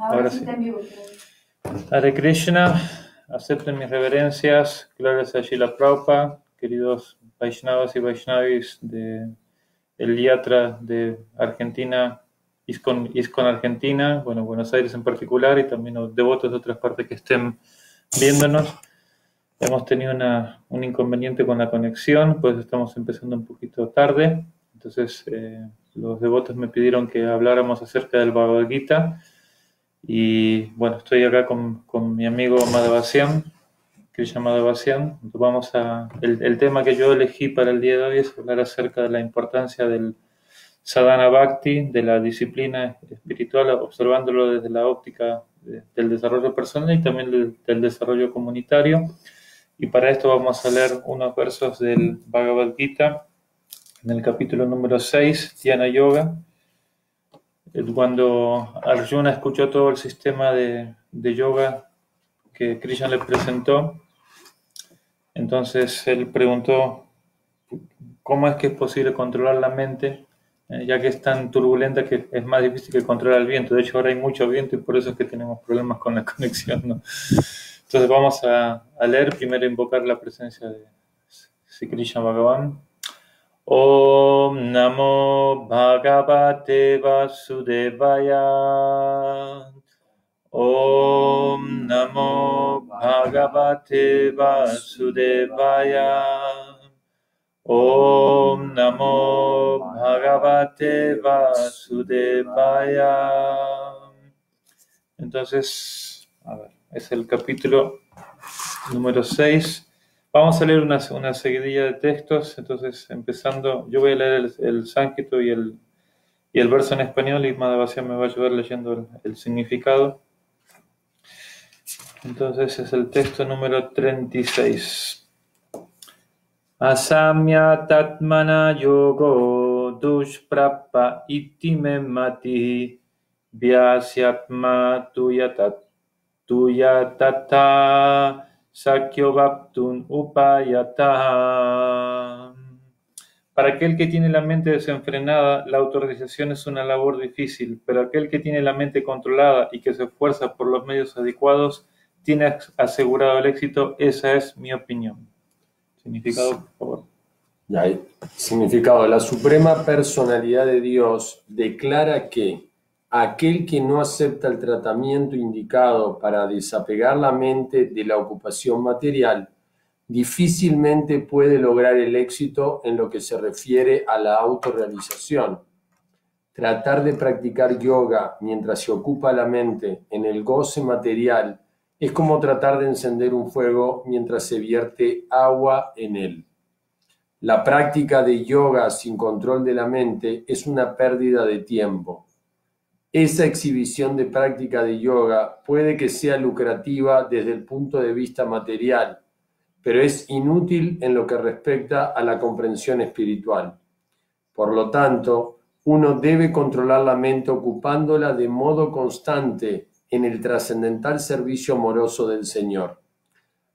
Ahora sí. Hare Krishna, acepten mis reverencias, glorias a Srila Prabhupada, queridos Vaishnavas y Vaishnavis del Yatra de Argentina, ISKCON Argentina, bueno, Buenos Aires en particular, y también los devotos de otras partes que estén viéndonos. Hemos tenido un inconveniente con la conexión, pues estamos empezando un poquito tarde. Entonces, los devotos me pidieron que habláramos acerca del Bhagavad Gita. Y bueno, estoy acá con mi amigo Madhavasyan, Krishna Madhavasyan. El tema que yo elegí para el día de hoy es hablar acerca de la importancia del sadhana bhakti, de la disciplina espiritual, observándolo desde la óptica del desarrollo personal y también del desarrollo comunitario. Y para esto vamos a leer unos versos del Bhagavad Gita, en el capítulo número 6, Dhyana Yoga. Cuando Arjuna escuchó todo el sistema de yoga que Krishna le presentó, entonces él preguntó cómo es que es posible controlar la mente, ya que es tan turbulenta que es más difícil que controlar el viento. De hecho, ahora hay mucho viento y por eso es que tenemos problemas con la conexión, ¿no? Entonces vamos a leer, primero invocar la presencia de Sri Krishna Bhagavan. Om Namo Bhagavate Vasudevaya. Om Namo Bhagavate Vasudevaya. Om Namo Bhagavate Vasudevaya. Entonces, a ver, es el capítulo número 6. Vamos a leer una seguidilla de textos. Entonces, empezando, yo voy a leer el sánscrito y el verso en español, y Madhavasyan me va a ayudar leyendo el significado. Entonces, es el texto número 36. Asamya tatmana yogo dushprapa iti me mati vyasyatma tuyatata sakyo bhaptun upayata. Para aquel que tiene la mente desenfrenada, la autorrealización es una labor difícil, pero aquel que tiene la mente controlada y que se esfuerza por los medios adecuados, tiene asegurado el éxito. Esa es mi opinión. Significado, por favor. Significado: la suprema personalidad de Dios declara que aquel que no acepta el tratamiento indicado para desapegar la mente de la ocupación material difícilmente puede lograr el éxito en lo que se refiere a la autorrealización. Tratar de practicar yoga mientras se ocupa la mente en el goce material es como tratar de encender un fuego mientras se vierte agua en él. La práctica de yoga sin control de la mente es una pérdida de tiempo. Esa exhibición de práctica de yoga puede que sea lucrativa desde el punto de vista material, pero es inútil en lo que respecta a la comprensión espiritual. Por lo tanto, uno debe controlar la mente ocupándola de modo constante en el trascendental servicio amoroso del Señor.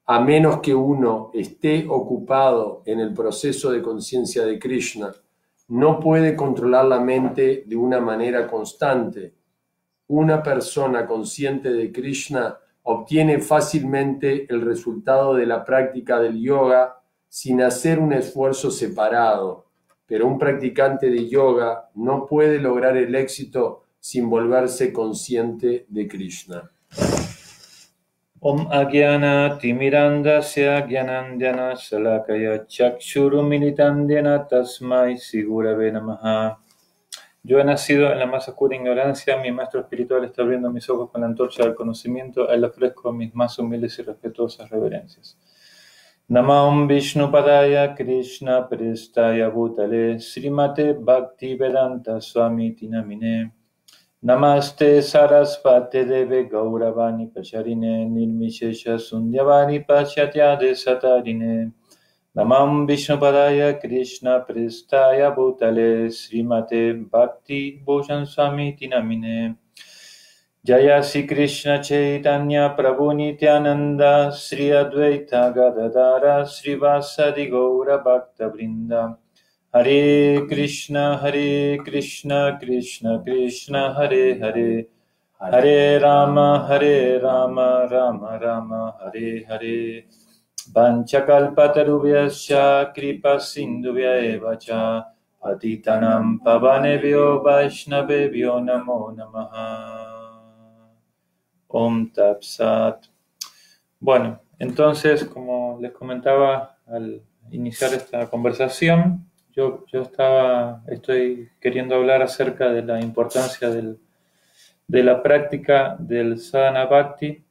A menos que uno esté ocupado en el proceso de conciencia de Krishna, no puede controlar la mente de una manera constante. Una persona consciente de Krishna obtiene fácilmente el resultado de la práctica del yoga sin hacer un esfuerzo separado, pero un practicante de yoga no puede lograr el éxito sin volverse consciente de Krishna. Om Agyana Timirandasya Gyanandhyana Salakaya Chakshurumilitandhyana Tasmai Sigurave Namaha. Yo he nacido en la más oscura ignorancia, mi maestro espiritual está abriendo mis ojos con la antorcha del conocimiento, a él ofrezco mis más humildes y respetuosas reverencias. Namam Vishnupadaya Krishna Prestaya Bhutale Srimate Bhakti Vedanta Swami Tinamine. Namaste Sarasvate Deve Gauravani Pacharine Nirmishesha Sundyavani Pachatyade Satarine. Namam Vishnupadaya Krishna Prestaya Bhutale Srimate Bhakti Bhushan Swami Tinamine. Jaya Sri Krishna Chaitanya Prabhu Nityananda Sri Advaita Gadadara Sri Vasadi Gaura Bhakta Vrinda. Hare Krishna Krishna Krishna Hare Hare, Hare Rama, Rama Rama, Hare Hare. Vanchakalpatarubhyascha kripa sindhubhya eva cha patitanam pavanebhyo vaishnavebhyo namo namaha. Om Tat Sat. Bueno, entonces, como les comentaba al iniciar esta conversación, yo estoy queriendo hablar acerca de la importancia de la práctica del sadhana bhakti,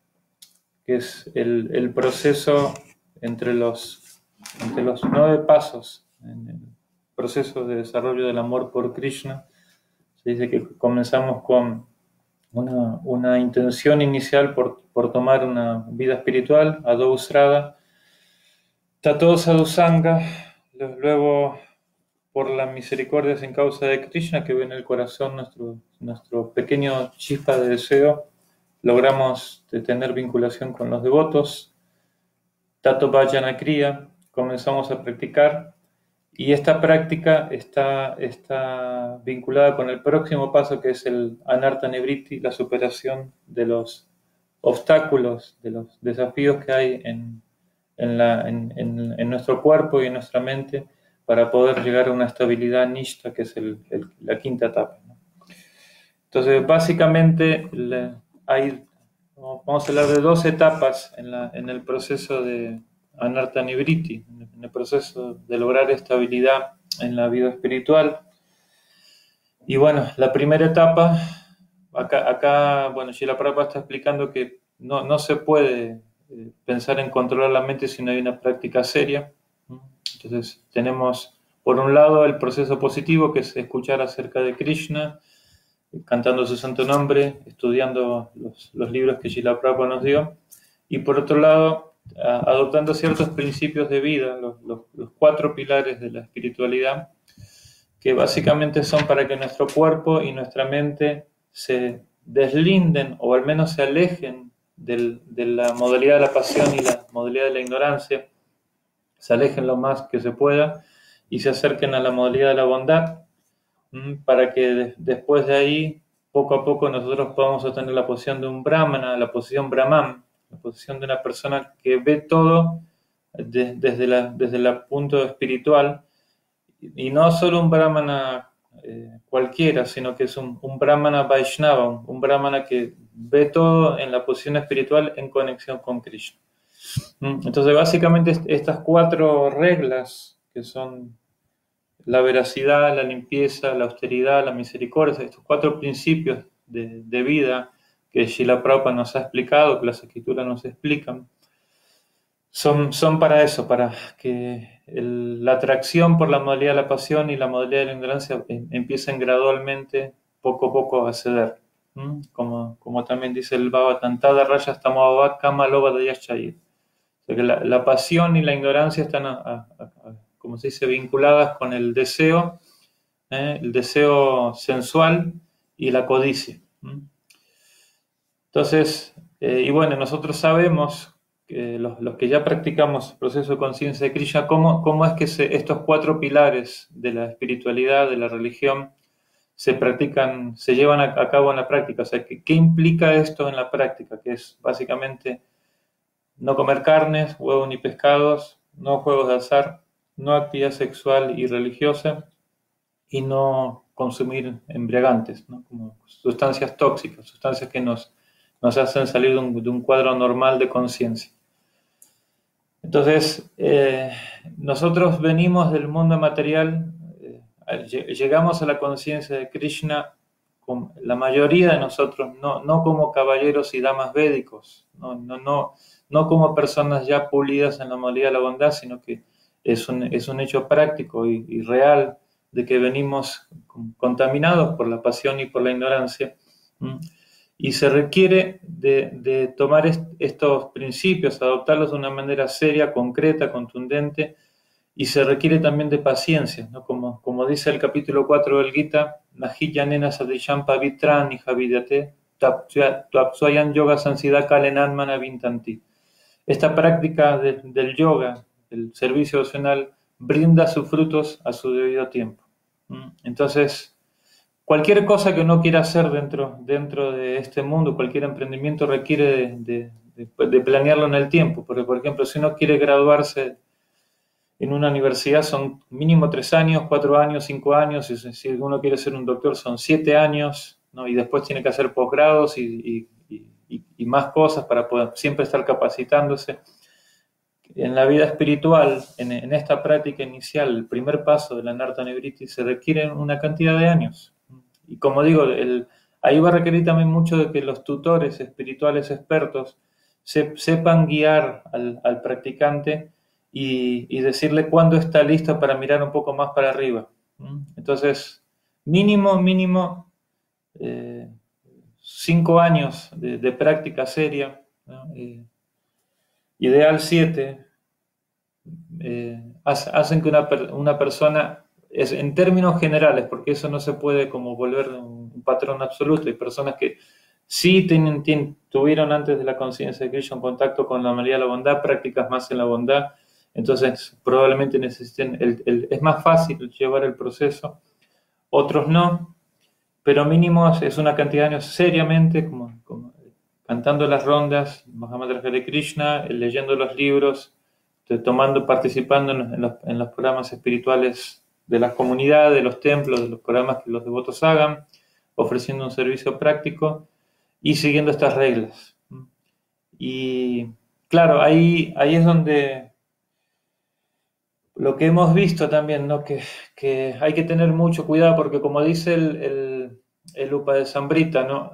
que es el proceso entre los 9 pasos en el proceso de desarrollo del amor por Krishna. Se dice que comenzamos con una intención inicial por tomar una vida espiritual, Adho Usrada, Tato Sadhu Sangha, luego por la misericordia sin causa de Krishna que ve en el corazón nuestro pequeño chispa de deseo, logramos tener vinculación con los devotos, Tato Bhajana Kriya, comenzamos a practicar, y esta práctica está vinculada con el próximo paso, que es el Anartha Nivritti, la superación de los obstáculos, de los desafíos que hay en nuestro cuerpo y en nuestra mente para poder llegar a una estabilidad nishta, que es la quinta etapa, ¿no? Entonces, básicamente, vamos a hablar de 2 etapas en el proceso de Anartha Nivritti, en el proceso de lograr estabilidad en la vida espiritual. Y bueno, la primera etapa, acá Srila Prabhupada está explicando que no se puede pensar en controlar la mente si no hay una práctica seria. Entonces tenemos, por un lado, el proceso positivo, que es escuchar acerca de Krishna, cantando su santo nombre, estudiando los libros que Srila Prabhupada nos dio, y por otro lado, adoptando ciertos principios de vida, los 4 pilares de la espiritualidad, que básicamente son para que nuestro cuerpo y nuestra mente se deslinden, o al menos se alejen de la modalidad de la pasión y la modalidad de la ignorancia, se alejen lo más que se pueda y se acerquen a la modalidad de la bondad, para que después de ahí, poco a poco, nosotros podamos obtener la posición de un brahmana, la posición brahman, la posición de una persona que ve todo desde el punto espiritual, y no solo un brahmana cualquiera, sino que es un brahmana Vaishnava, un brahmana que ve todo en la posición espiritual en conexión con Krishna. Entonces, básicamente, estas 4 reglas, que son la veracidad, la limpieza, la austeridad, la misericordia, estos 4 principios de vida que Srila Prabhupada nos ha explicado, que las escrituras nos explican, son para eso, para que la atracción por la modalidad de la pasión y la modalidad de la ignorancia empiecen gradualmente, poco a poco, a ceder. Como también dice el Bhagavatam, Tada Raya Tamabhava Kama Loba Dayashchaya. O sea que la pasión y la ignorancia están, como se dice, vinculadas con el deseo sensual y la codicia. Entonces, y bueno, nosotros sabemos, que los que ya practicamos el proceso de conciencia de Krishna, cómo es que estos 4 pilares de la espiritualidad, de la religión, se llevan a cabo en la práctica. O sea, ¿qué implica esto en la práctica? Que es básicamente no comer carnes, huevos ni pescados, no juegos de azar, no actividad sexual y religiosa, y no consumir embriagantes, ¿no? Como sustancias tóxicas, sustancias que nos hacen salir de un cuadro normal de conciencia. Entonces, nosotros venimos del mundo material, llegamos a la conciencia de Krishna, la mayoría de nosotros, no como caballeros y damas védicos, no como personas ya pulidas en la modalidad de la bondad, sino que es un hecho práctico y real de que venimos contaminados por la pasión y por la ignorancia. Y se requiere de tomar estos principios, adoptarlos de una manera seria, concreta, contundente, y se requiere también de paciencia, ¿no? Como dice el capítulo 4 del Gita, Nahi yanena sadisham pavitra nihavidyate tapswayan yoga sansidha kalenanmana vintanti. Esta práctica del yoga, del servicio devocional, brinda sus frutos a su debido tiempo. Entonces, cualquier cosa que uno quiera hacer dentro de este mundo, cualquier emprendimiento requiere de planearlo en el tiempo. Porque, por ejemplo, si uno quiere graduarse en una universidad son mínimo 3 años, 4 años, 5 años, si uno quiere ser un doctor son 7 años, ¿no? Y después tiene que hacer posgrados y más cosas para poder siempre estar capacitándose. En la vida espiritual, en esta práctica inicial, el primer paso de la Narta Nivriti se requiere una cantidad de años. Y como digo, ahí va a requerir también mucho de que los tutores espirituales expertos sepan guiar al practicante y decirle cuándo está listo para mirar un poco más para arriba. Entonces, mínimo 5 años de práctica seria, ¿no? Ideal 7, hacen que una persona, en términos generales, porque eso no se puede como volver un patrón absoluto, hay personas que sí tuvieron antes de la conciencia de Krishna un contacto con la María de la bondad, prácticas más en la bondad, entonces probablemente necesiten, es más fácil llevar el proceso, otros no, pero mínimo es una cantidad de años seriamente, como cantando las rondas, Mahamandra Hare Krishna, leyendo los libros, participando en los programas espirituales de las comunidades, de los templos, de los programas que los devotos hagan, ofreciendo un servicio práctico y siguiendo estas reglas. Y claro, ahí es donde lo que hemos visto también, ¿no? Que hay que tener mucho cuidado porque como dice el Upadesambrita, ¿no?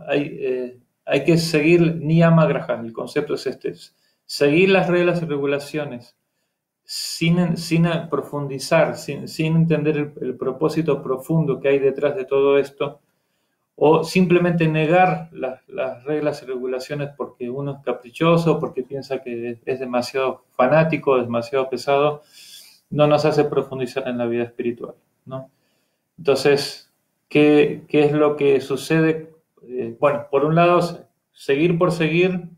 Hay que seguir Niyama Graha, el concepto es este, seguir las reglas y regulaciones sin profundizar, sin entender el propósito profundo que hay detrás de todo esto, o simplemente negar las reglas y regulaciones porque uno es caprichoso, porque piensa que es demasiado fanático, demasiado pesado, no nos hace profundizar en la vida espiritual, ¿no? Entonces, ¿qué es lo que sucede? Bueno, por un lado, seguir por seguir,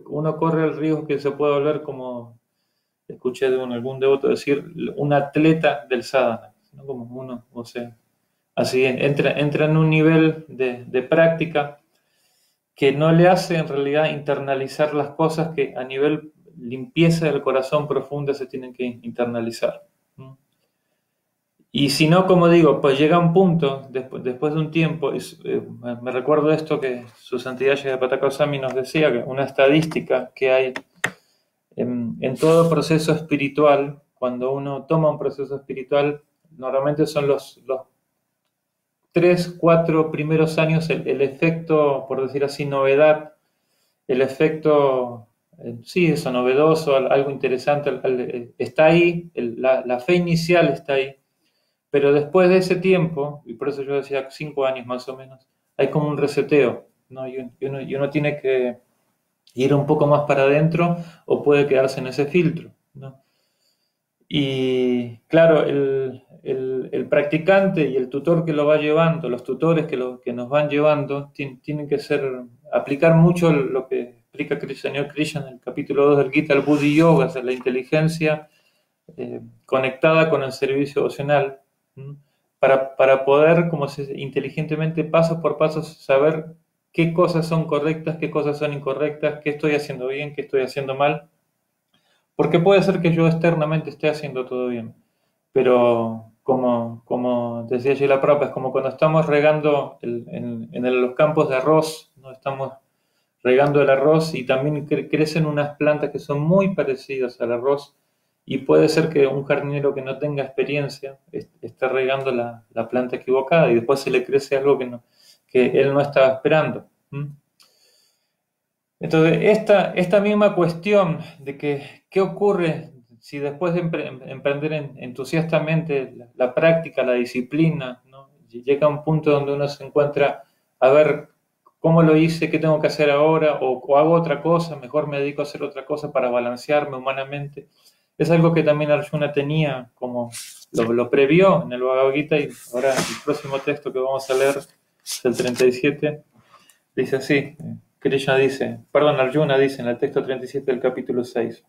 uno corre el riesgo que se pueda volver, como escuché de algún devoto decir, un atleta del sadhana, ¿no? Como uno, o sea, así entra en un nivel de práctica que no le hace en realidad internalizar las cosas que a nivel limpieza del corazón profunda se tienen que internalizar. Y si no, como digo, pues llega un punto, después de un tiempo, me recuerdo esto que su santidad Jayapataka Goswami nos decía, que una estadística que hay en todo proceso espiritual, cuando uno toma un proceso espiritual, normalmente son los 3, 4 primeros años el efecto, por decir así, novedad, el efecto, sí, eso, novedoso, algo interesante, está ahí, la fe inicial está ahí, pero después de ese tiempo, y por eso yo decía 5 años más o menos, hay como un reseteo, ¿no? Y uno tiene que ir un poco más para adentro o puede quedarse en ese filtro, ¿no? Y claro, el practicante y el tutor que lo va llevando, los tutores que nos van llevando, tienen que aplicar mucho lo que explica el señor Krishna en el capítulo 2 del Gita, el Buddhi Yoga, o sea, la inteligencia conectada con el servicio devocional, para poder, como se dice, inteligentemente, paso por paso, saber qué cosas son correctas, qué cosas son incorrectas, qué estoy haciendo bien, qué estoy haciendo mal. Porque puede ser que yo externamente esté haciendo todo bien, pero como decía Srila Prabhupada, es como cuando estamos regando en los campos de arroz, ¿no? Estamos regando el arroz y también crecen unas plantas que son muy parecidas al arroz y puede ser que un jardinero que no tenga experiencia esté regando la planta equivocada y después se le crece algo que él no estaba esperando. Entonces, esta misma cuestión de qué ocurre si después de emprender entusiastamente la práctica, la disciplina, ¿no? Llega a un punto donde uno se encuentra, a ver, ¿cómo lo hice? ¿Qué tengo que hacer ahora? O hago otra cosa, mejor me dedico a hacer otra cosa para balancearme humanamente. Es algo que también Arjuna tenía, como lo previó en el Bhagavad Gita, y ahora el próximo texto que vamos a leer es el 37, dice así. Arjuna dice en el texto 37 del capítulo 6.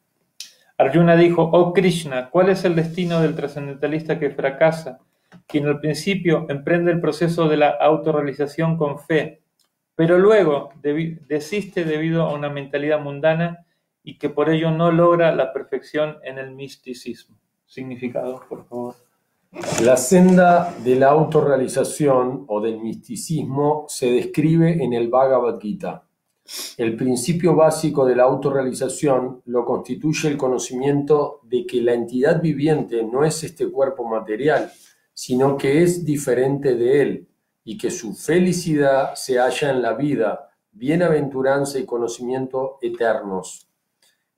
Arjuna dijo: oh Krishna, ¿cuál es el destino del trascendentalista que fracasa quien al principio emprende el proceso de la autorrealización con fe, pero luego desiste debido a una mentalidad mundana y que por ello no logra la perfección en el misticismo. Significado, por favor. La senda de la autorrealización o del misticismo se describe en el Bhagavad Gita. El principio básico de la autorrealización lo constituye el conocimiento de que la entidad viviente no es este cuerpo material, sino que es diferente de él, y que su felicidad se halla en la vida, bienaventuranza y conocimiento eternos.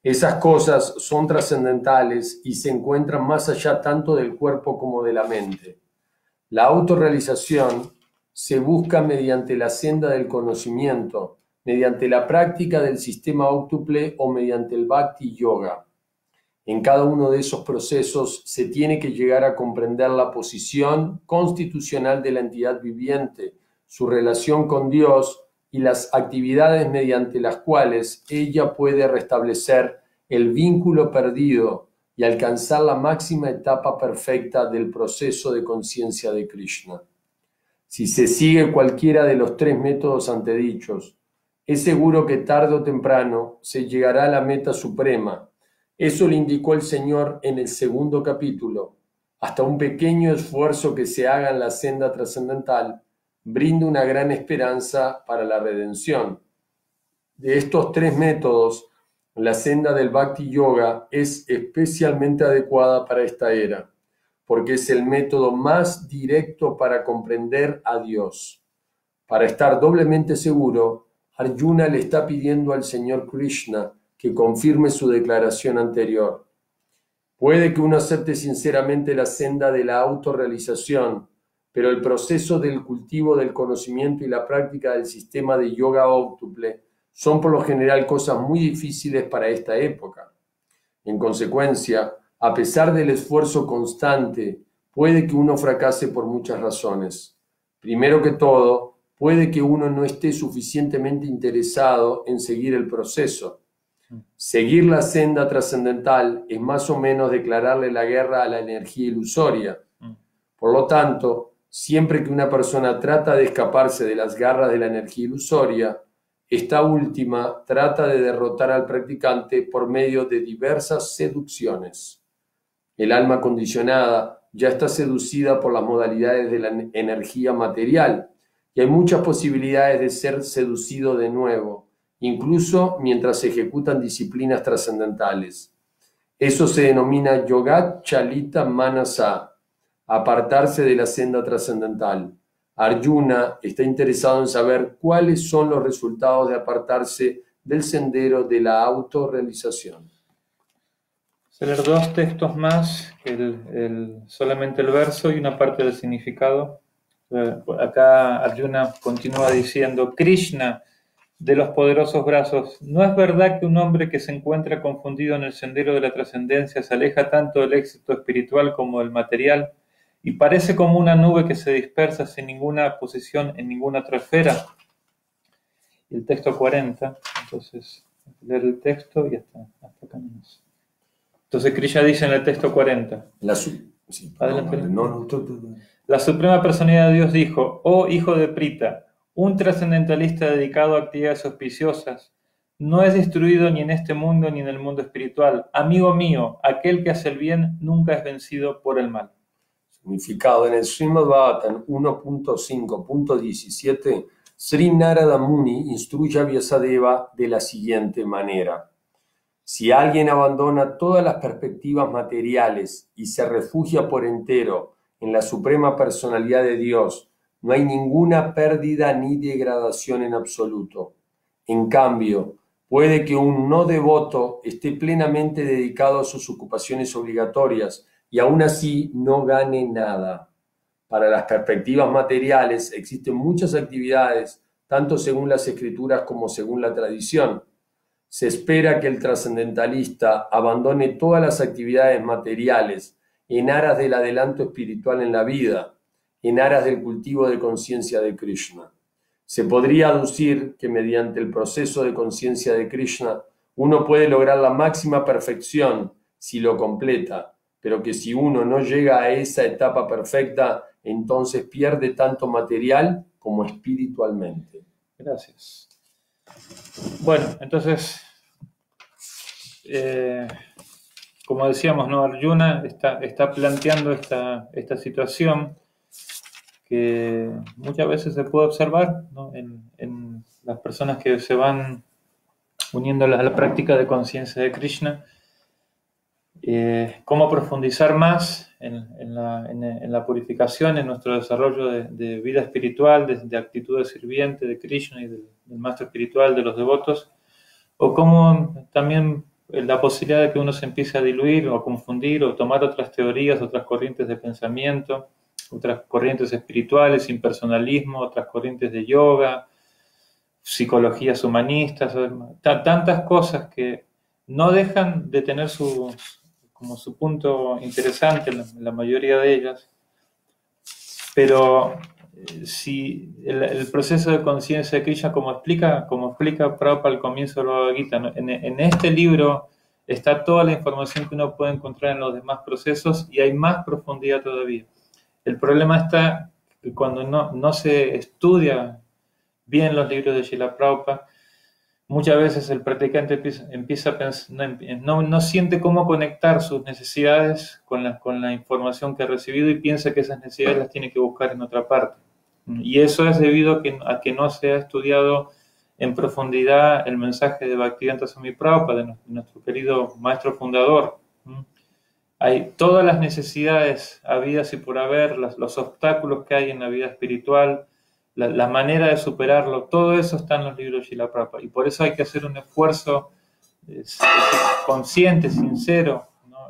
Esas cosas son trascendentales y se encuentran más allá tanto del cuerpo como de la mente. La autorrealización se busca mediante la senda del conocimiento, mediante la práctica del sistema óctuple o mediante el Bhakti Yoga. En cada uno de esos procesos se tiene que llegar a comprender la posición constitucional de la entidad viviente, su relación con Dios y las actividades mediante las cuales ella puede restablecer el vínculo perdido y alcanzar la máxima etapa perfecta del proceso de conciencia de Krishna. Si se sigue cualquiera de los tres métodos antedichos, es seguro que tarde o temprano se llegará a la meta suprema. Eso le indicó el Señor en el segundo capítulo. Hasta un pequeño esfuerzo que se haga en la senda trascendental brinda una gran esperanza para la redención. De estos tres métodos, la senda del Bhakti Yoga es especialmente adecuada para esta era, porque es el método más directo para comprender a Dios. Para estar doblemente seguro, Arjuna le está pidiendo al Señor Krishna que confirme su declaración anterior. Puede que uno acepte sinceramente la senda de la autorrealización, pero el proceso del cultivo del conocimiento y la práctica del sistema de yoga óctuple son por lo general cosas muy difíciles para esta época. En consecuencia, a pesar del esfuerzo constante, puede que uno fracase por muchas razones. Primero que todo, puede que uno no esté suficientemente interesado en seguir el proceso. Seguir la senda trascendental es más o menos declararle la guerra a la energía ilusoria. Por lo tanto, siempre que una persona trata de escaparse de las garras de la energía ilusoria, esta última trata de derrotar al practicante por medio de diversas seducciones. El alma condicionada ya está seducida por las modalidades de la energía material y hay muchas posibilidades de ser seducido de nuevo, incluso mientras se ejecutan disciplinas trascendentales. Eso se denomina Yogat Chalita Manasa, apartarse de la senda trascendental. Arjuna está interesado en saber cuáles son los resultados de apartarse del sendero de la autorrealización. Voy a leer dos textos más, solamente el verso y una parte del significado. Acá Arjuna continúa diciendo: Krishna, de los poderosos brazos, ¿no es verdad que un hombre que se encuentra confundido en el sendero de la trascendencia se aleja tanto del éxito espiritual como del material y parece como una nube que se dispersa sin ninguna posición en ninguna otra esfera? Y el texto 40, entonces, leer el texto y hasta acá nomás. Entonces Krishna dice en el texto 40. La Suprema Personalidad de Dios dijo: oh hijo de Prita, un trascendentalista dedicado a actividades auspiciosas, no es destruido ni en este mundo ni en el mundo espiritual. Amigo mío, aquel que hace el bien nunca es vencido por el mal. Significado: en el Srimad Bhagavatam 1.5.17, Sri Narada Muni instruye a Vyasadeva de la siguiente manera: si alguien abandona todas las perspectivas materiales y se refugia por entero en la Suprema Personalidad de Dios, no hay ninguna pérdida ni degradación en absoluto. En cambio, puede que un no devoto esté plenamente dedicado a sus ocupaciones obligatorias y aún así no gane nada. Para las perspectivas materiales existen muchas actividades, tanto según las escrituras como según la tradición. Se espera que el trascendentalista abandone todas las actividades materiales en aras del adelanto espiritual en la vida, en aras del cultivo de conciencia de Krishna. Se podría aducir que mediante el proceso de conciencia de Krishna uno puede lograr la máxima perfección si lo completa, pero que si uno no llega a esa etapa perfecta, entonces pierde tanto material como espiritualmente. Gracias. Bueno, entonces, como decíamos, ¿no? Arjuna está planteando esta situación que muchas veces se puede observar, ¿no? en las personas que se van uniendo a la práctica de conciencia de Krishna. Cómo profundizar más en la purificación, en nuestro desarrollo de vida espiritual, de actitud de sirviente de Krishna y del maestro espiritual, de los devotos, o cómo también la posibilidad de que uno se empiece a diluir o a confundir o tomar otras teorías, otras corrientes de pensamiento, otras corrientes espirituales, impersonalismo, otras corrientes de yoga, psicologías humanistas, tantas cosas que no dejan de tener su punto interesante en la mayoría de ellas, pero si el proceso de conciencia de Krishna, como explica Prabhupada al comienzo del Bhagavad Gita, ¿no? En este libro está toda la información que uno puede encontrar en los demás procesos y hay más profundidad todavía. El problema está que cuando no se estudia bien los libros de Srila Prabhupada, muchas veces el practicante empieza a pensar, no siente cómo conectar sus necesidades con la información que ha recibido y piensa que esas necesidades las tiene que buscar en otra parte. Y eso es debido a que no se ha estudiado en profundidad el mensaje de Bhaktivedanta Swami Prabhupada, de nuestro querido maestro fundador. Hay todas las necesidades habidas y por haber, los obstáculos que hay en la vida espiritual, la manera de superarlo, todo eso está en los libros de Srila Prabhupada. Y por eso hay que hacer un esfuerzo consciente, sincero, ¿no?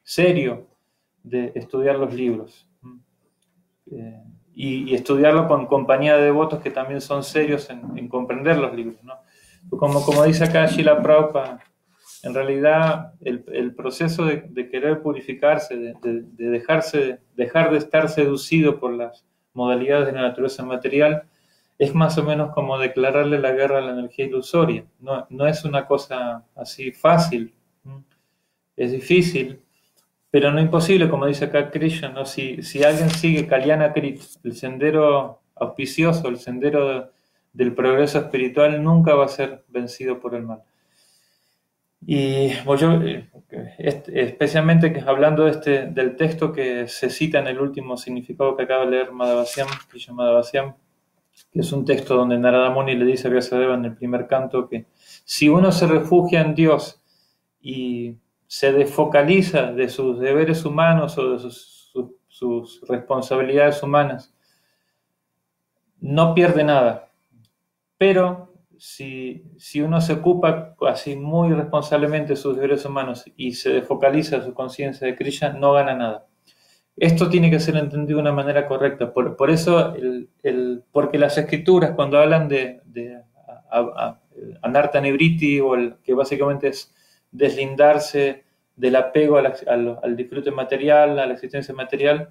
Serio, de estudiar los libros. Y estudiarlo con compañía de devotos que también son serios en comprender los libros, ¿no? Como dice acá Srila Prabhupada, en realidad el proceso de querer purificarse, de dejar de estar seducido por las modalidades de la naturaleza material, es más o menos como declararle la guerra a la energía ilusoria. No es una cosa así fácil, es difícil, pero no imposible, como dice acá Krishna, ¿no? Si alguien sigue Kalyana Krit, el sendero auspicioso, el sendero del progreso espiritual, nunca va a ser vencido por el mal. Y pues yo, especialmente hablando del texto que se cita en el último significado que acaba de leer Madhavasyam, Krishna Madhavasyam, que es un texto donde Narada Muni le dice a Vyasadeva en el primer canto que si uno se refugia en Dios y se desfocaliza de sus deberes humanos o de sus responsabilidades humanas, no pierde nada. Pero si uno se ocupa así muy responsablemente de sus deberes humanos y se desfocaliza de su conciencia de Krishna, no gana nada. Esto tiene que ser entendido de una manera correcta. Por eso, porque las escrituras, cuando hablan de anarta nivriti, que básicamente es deslindarse del apego al disfrute material, a la existencia material,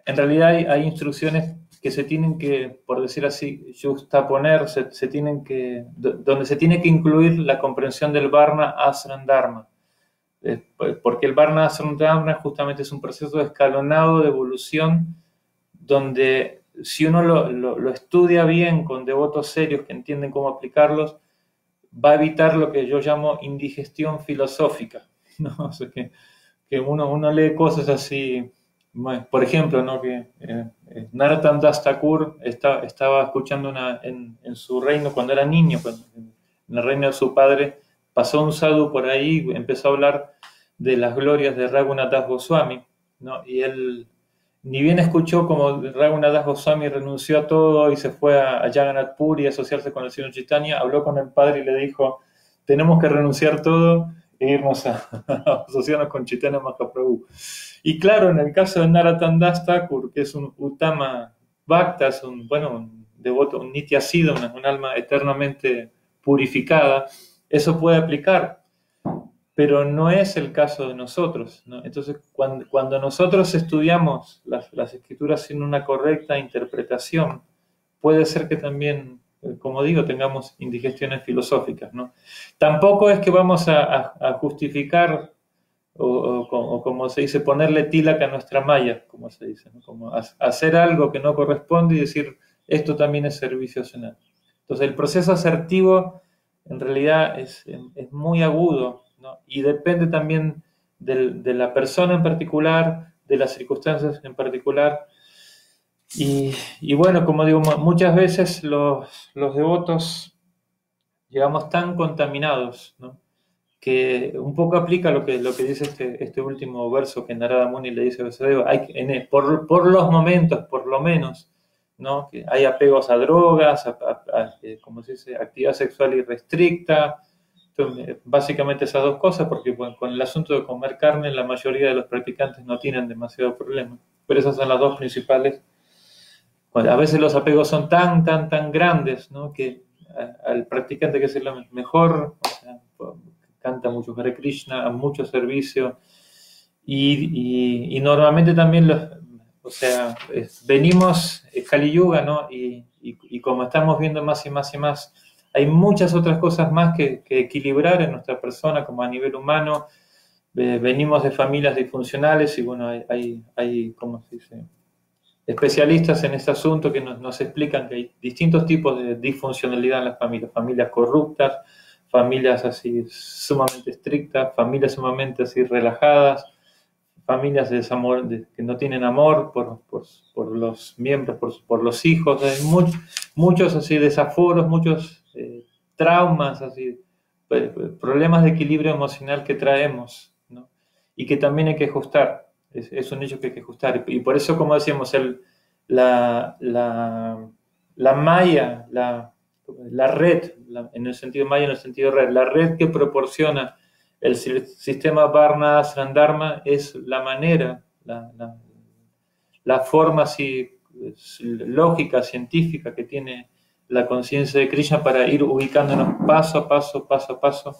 en realidad hay instrucciones que se tienen que, por decir así, justaponer, donde se tiene que incluir la comprensión del Varna Ashram Dharma. Porque el Varna Ashram Dharma justamente es un proceso escalonado de evolución donde si uno lo estudia bien con devotos serios que entienden cómo aplicarlos, va a evitar lo que yo llamo indigestión filosófica, ¿no? O sea, que uno lee cosas así. Por ejemplo, ¿no? Que Narottam Das Thakur estaba escuchando en su reino cuando era niño, en el reino de su padre, pasó un sadhu por ahí, empezó a hablar de las glorias de Raghunath Das Goswami, ¿no? Y él ni bien escuchó como Raghunath Das Goswami renunció a todo y se fue a Jagannath Puri a asociarse con el Señor Chaitanya, habló con el padre y le dijo, tenemos que renunciar todo e irnos a asociarnos con Chaitanya Mahaprabhu. Y claro, en el caso de Narottam Das Thakur, que es un Uttama Bhakta, es un devoto, un Nitya Siddha, un alma eternamente purificada, eso puede aplicar, pero no es el caso de nosotros, ¿no? Entonces, cuando nosotros estudiamos las escrituras sin una correcta interpretación, puede ser que también, como digo, tengamos indigestiones filosóficas, ¿no? Tampoco es que vamos a justificar o como se dice, ponerle tílaca a nuestra malla, como se dice, ¿no? Como hacer algo que no corresponde y decir, esto también es servicio ocasional. Entonces el proceso asertivo en realidad es muy agudo, ¿no? Y depende también de la persona en particular, de las circunstancias en particular. Y bueno, como digo, muchas veces los devotos llegamos tan contaminados, ¿no? Que un poco aplica lo que dice este último verso que Narada Muni le dice a Vyasadeva, por los momentos, por lo menos, ¿no? Que hay apegos a drogas, como se dice, actividad sexual irrestricta, entonces, básicamente esas dos cosas, porque bueno, con el asunto de comer carne la mayoría de los practicantes no tienen demasiado problema, pero esas son las dos principales. Bueno, a veces los apegos son tan grandes, ¿no? Que al practicante que es lo mejor, o sea, canta mucho Hare Krishna, mucho servicio, y normalmente también o sea, venimos Kali Yuga, ¿no? Y como estamos viendo más y más y más, hay muchas otras cosas más que equilibrar en nuestra persona, como a nivel humano. Venimos de familias disfuncionales y bueno, hay ¿cómo se dice? Especialistas en este asunto que nos explican que hay distintos tipos de disfuncionalidad en las familias, familias corruptas, familias así sumamente estrictas, familias sumamente así relajadas, familias de desamor, que no tienen amor por los miembros, por los hijos, hay muchos así desaforos, muchos traumas, así, problemas de equilibrio emocional que traemos, ¿no? Y que también hay que ajustar. Es un hecho que hay que ajustar. Y por eso, como decíamos, la malla, la red, en el sentido malla, en el sentido red, la red que proporciona el sistema Varna Ashram Dharma es la manera, la forma así, lógica, científica que tiene la conciencia de Krishna para ir ubicándonos paso a paso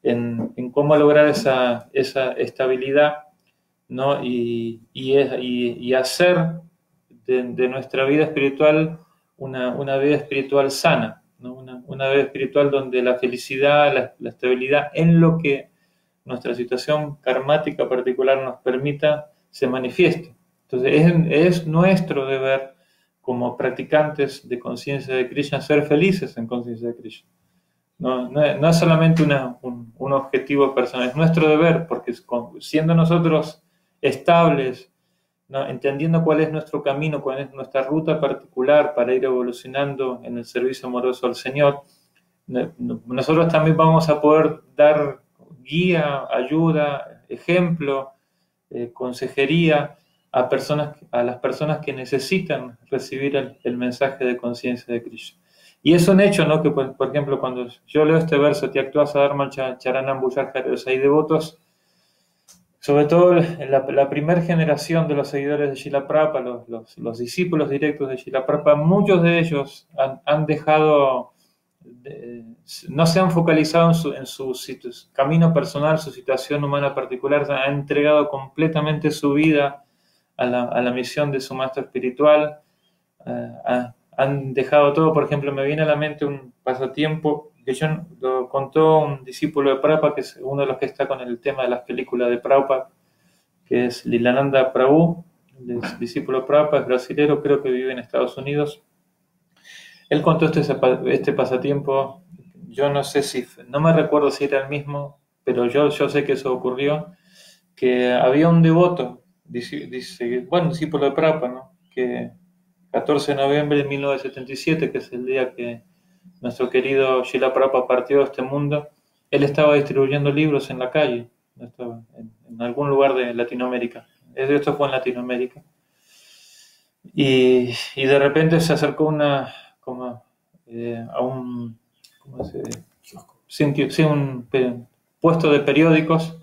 en cómo lograr esa estabilidad, ¿no? Y hacer de nuestra vida espiritual una vida espiritual sana, ¿no? Una vida espiritual donde la felicidad, la estabilidad en lo que nuestra situación karmática particular nos permita se manifieste. Entonces es nuestro deber como practicantes de conciencia de Krishna ser felices en conciencia de Krishna. No es solamente un objetivo personal, es nuestro deber, porque siendo nosotros estables, ¿no? Entendiendo cuál es nuestro camino, cuál es nuestra ruta particular para ir evolucionando en el servicio amoroso al Señor, nosotros también vamos a poder dar guía, ayuda, ejemplo, consejería a las personas que necesitan recibir el mensaje de conciencia de Krishna. Y es un hecho, ¿no? Que por ejemplo, cuando yo leo este verso, Tyaktua Sadharma Charanam Bhujar Hare, hay devotos, sobre todo la primera generación de los seguidores de Srila Prabhupada, los discípulos directos de Srila Prabhupada, muchos de ellos han dejado, no se han focalizado en su camino personal, su situación humana particular, han entregado completamente su vida a la misión de su maestro espiritual, han dejado todo. Por ejemplo, me viene a la mente un pasatiempo que yo lo contó un discípulo de Prabhupada, que es uno de los que está con el tema de las películas de Prabhupada, que es Lilananda Prabhu, el discípulo de Prabhupada, es brasilero, creo que vive en Estados Unidos. Él contó este pasatiempo, yo no sé no me recuerdo si era el mismo, pero yo sé que eso ocurrió, que había un devoto, discípulo de Prabhupada, ¿no? Que 14 de noviembre de 1977, que es el día que nuestro querido Srila Prabhupada partió de este mundo, él estaba distribuyendo libros en la calle, estaba en algún lugar de Latinoamérica. Esto fue en Latinoamérica. Y de repente se acercó a un puesto de periódicos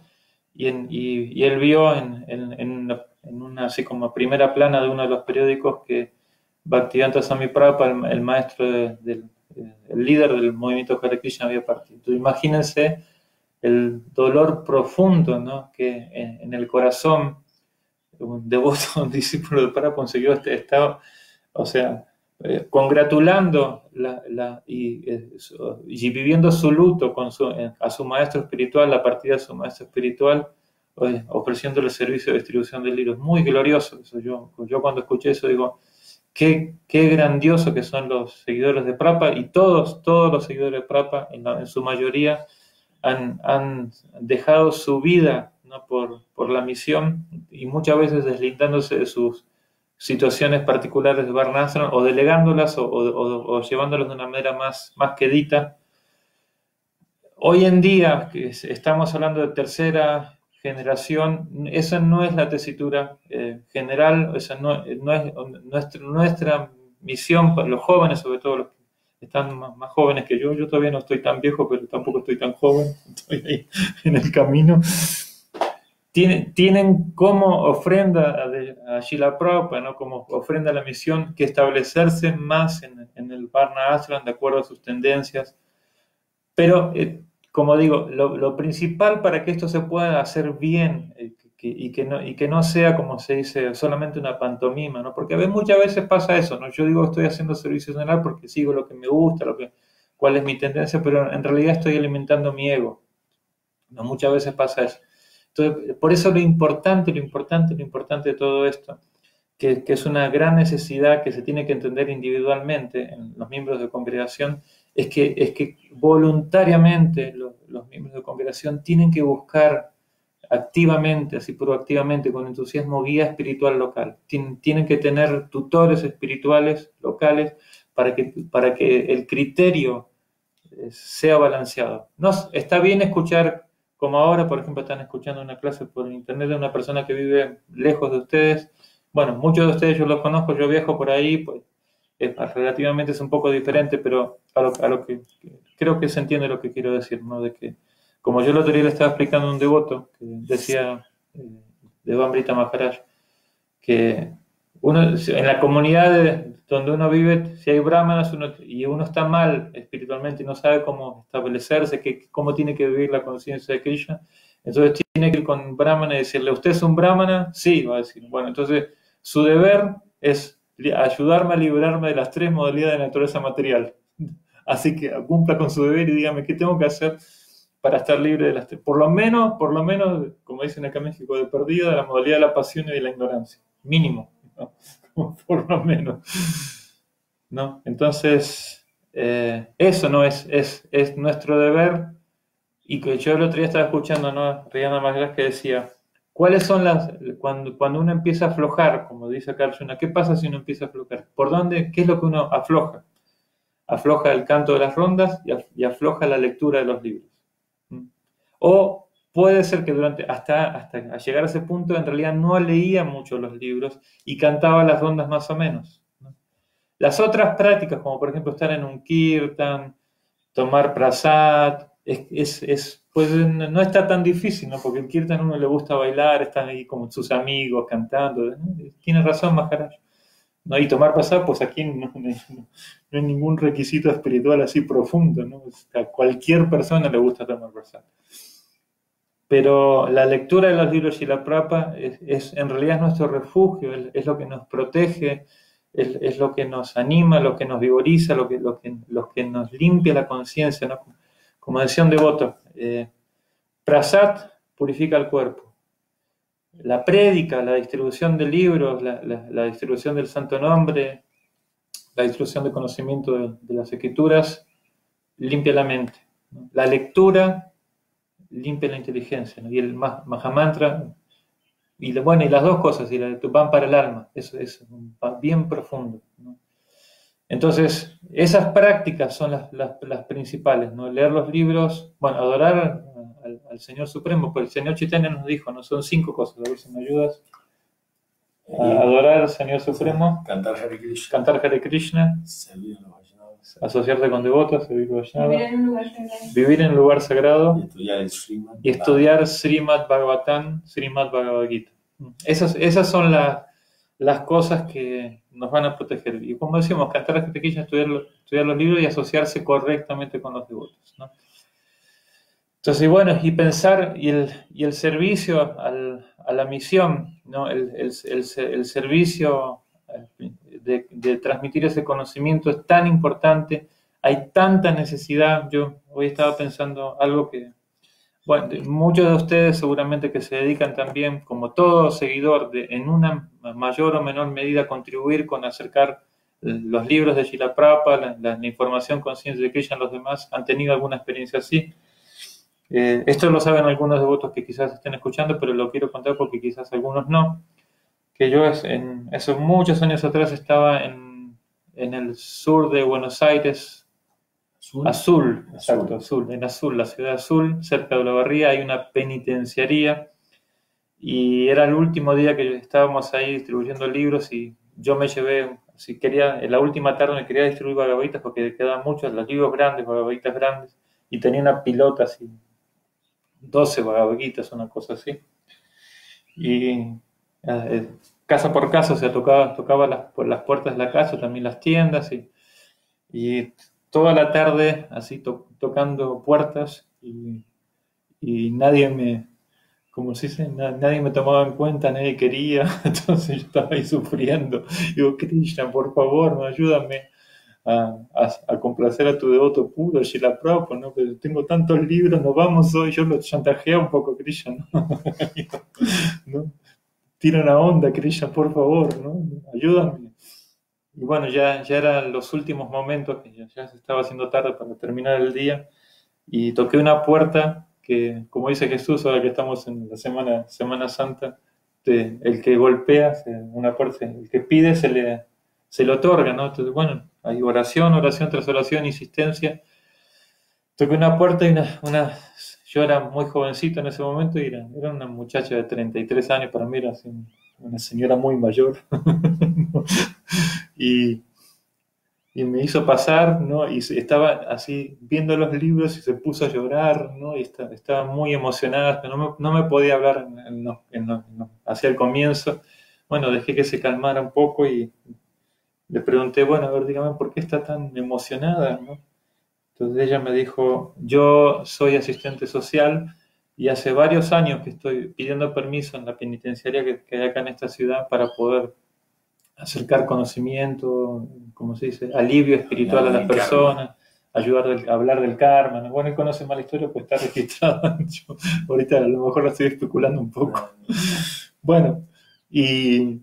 y él vio en una así como primera plana de uno de los periódicos que Bhaktivedanta Swami Prabhupada, el maestro el líder del movimiento Hare Krishna, había partido. Entonces, imagínense el dolor profundo, ¿no? Que en el corazón un devoto, un discípulo de Prabhupada consiguió este estado, o sea, congratulando y viviendo su luto a su maestro espiritual, la partida de su maestro espiritual, ofreciéndole servicio de distribución de libros. Muy glorioso eso. Yo cuando escuché eso digo, qué grandioso que son los seguidores de Prabhupada, y todos los seguidores de Prabhupada, en su mayoría, han dejado su vida, ¿no?, por la misión, y muchas veces deslindándose de sus situaciones particulares de Varnashram, o delegándolas o llevándolas de una manera más quedita. Hoy en día, que estamos hablando de tercera generación, esa no es la tesitura general, esa no es nuestra misión para los jóvenes, sobre todo los que están más jóvenes que yo. Yo todavía no estoy tan viejo, pero tampoco estoy tan joven, estoy ahí en el camino. Tienen como ofrenda a Srila Prabhupada, ¿no?, como ofrenda a la misión, que establecerse más en el Varna Ashram de acuerdo a sus tendencias. Pero, como digo, lo principal para que esto se pueda hacer bien y que no sea, como se dice, solamente una pantomima, ¿no? Porque muchas veces pasa eso, ¿no? Yo digo, estoy haciendo servicio general porque sigo lo que me gusta, cuál es mi tendencia, pero en realidad estoy alimentando mi ego, ¿no? Muchas veces pasa eso. Entonces, por eso lo importante de todo esto, que es una gran necesidad que se tiene que entender individualmente en los miembros de congregación, es que voluntariamente los miembros de congregación tienen que buscar activamente, así proactivamente, con entusiasmo, guía espiritual local. Tienen que tener tutores espirituales locales para que el criterio sea balanceado. No, está bien escuchar, como ahora, por ejemplo, están escuchando una clase por internet de una persona que vive lejos de ustedes. Bueno, muchos de ustedes yo los conozco, yo viajo por ahí, pues relativamente es un poco diferente, pero a lo que creo que se entiende lo que quiero decir, ¿no? De que, como yo el otro día le estaba explicando a un devoto, que decía Devamrita Maharaj, que en la comunidad donde uno vive, si hay brahmanas y uno está mal espiritualmente y no sabe cómo establecerse, cómo tiene que vivir la conciencia de Krishna, entonces tiene que ir con un brahmana y decirle, ¿usted es un brahmana? Sí, va a decir. Bueno, entonces su deber es ayudarme a liberarme de las 3 modalidades de naturaleza material. Así que cumpla con su deber y dígame qué tengo que hacer para estar libre de las 3. Por lo menos, como dicen acá en México, de perdida, de la modalidad de la pasión y de la ignorancia. Mínimo, ¿no? Por lo menos, ¿no? Entonces, eso no es nuestro deber. Y que yo el otro día estaba escuchando, ¿no?, Rihanna Maharaj, que decía, ¿cuáles son cuando uno empieza a aflojar, como dice acá Arjuna, qué pasa si uno empieza a aflojar? ¿Por dónde? ¿Qué es lo que uno afloja? Afloja el canto de las rondas y afloja la lectura de los libros. O puede ser que hasta llegar a ese punto, en realidad no leía mucho los libros y cantaba las rondas más o menos, ¿no? Las otras prácticas, como por ejemplo estar en un kirtan, tomar prasad, pues no está tan difícil, ¿no? Porque en kirtan a uno le gusta bailar, están ahí como sus amigos cantando, ¿no? Tiene razón Maharaj, ¿no? Y tomar prasad, pues aquí no hay ningún requisito espiritual así profundo, ¿no? A cualquier persona le gusta tomar prasad. Pero la lectura de los libros Srila Prabhupada en realidad es nuestro refugio, es lo que nos protege, es lo que nos anima, lo que nos vigoriza, lo que nos limpia la conciencia, ¿no? Como decía un devoto, prasad purifica el cuerpo. La prédica, la distribución de libros, la distribución del santo nombre, la distribución de conocimiento de las escrituras, limpia la mente, ¿no? La lectura limpia la inteligencia, ¿no? Y el Mahamantra, y las dos cosas, van para el alma, eso es bien profundo, ¿no? Entonces, esas prácticas son las principales, ¿no? Leer los libros, adorar al Señor Supremo, pues el Señor Chaitanya nos dijo, ¿no? Son 5 cosas, a ver si me ayudas. Adorar al Señor Supremo, cantar Hare Krishna, asociarse con devotos, vivir en un lugar sagrado y estudiar Srimad Bhagavatam, Srimad Bhagavad Gita. Esas son las cosas que nos van a proteger. Y como decimos, cantar Hare Krishna, estudiar los libros y asociarse correctamente con los devotos, ¿no? Entonces, y pensar, y el servicio a la misión, ¿no? El servicio de transmitir ese conocimiento es tan importante, hay tanta necesidad. Yo hoy estaba pensando algo que Bueno, muchos de ustedes seguramente que se dedican también, como todo seguidor, en una mayor o menor medida contribuir con acercar los libros de Srila Prabhupada, la información consciente de Krishna a los demás, han tenido alguna experiencia así. Esto lo saben algunos devotos que quizás estén escuchando, pero lo quiero contar porque quizás algunos no. Que yo en esos muchos años atrás estaba en el sur de Buenos Aires, Azul, exacto, Azul, en Azul, la ciudad de Azul, cerca de Olavarría, hay una penitenciaría y era el último día que estábamos ahí distribuyendo libros y yo me llevé, si quería, en la última tarde me quería distribuir Bhagavad porque quedaban muchos, los libros grandes, Bhagavad grandes, y tenía una pilota así, 12 Bhagavad, una cosa así. Y casa por casa, o sea, tocaba por las puertas de la casa, también las tiendas y toda la tarde así tocando puertas y nadie me, como se dice, nadie me tomaba en cuenta, nadie quería, entonces yo estaba ahí sufriendo. Digo, Krishna, por favor, ayúdame a complacer a tu devoto puro, Srila Prabhupada, ¿no? Pero tengo tantos libros, nos vamos hoy, yo lo chantajeo un poco, Krishna, ¿no? ¿No? Tira una onda, Krishna, por favor, ¿no? Ayúdame. Y bueno, ya eran los últimos momentos, que ya se estaba haciendo tarde para terminar el día, y toqué una puerta que, como dice Jesús, ahora que estamos en la Semana Santa, el que golpea una puerta, el que pide se le otorga, ¿no? Entonces, bueno, hay oración tras oración, insistencia. Toqué una puerta y yo era muy jovencito en ese momento y era una muchacha de 33 años, para mí era así, una señora muy mayor. y, y me hizo pasar, ¿no? Y estaba así viendo los libros y se puso a llorar, ¿no? Y estaba muy emocionada, pero no me podía hablar hacia el comienzo. Bueno, dejé que se calmara un poco y le pregunté, bueno, a ver, dígame, ¿por qué está tan emocionada, no? Entonces ella me dijo, yo soy asistente social y hace varios años que estoy pidiendo permiso en la penitenciaria que hay acá en esta ciudad para poder acercar conocimiento, como se dice, alivio espiritual a las personas, ayudar a hablar del karma, ¿no? Bueno, él conoce más la historia, pues está registrado. Yo ahorita a lo mejor la estoy especulando un poco. Bueno, y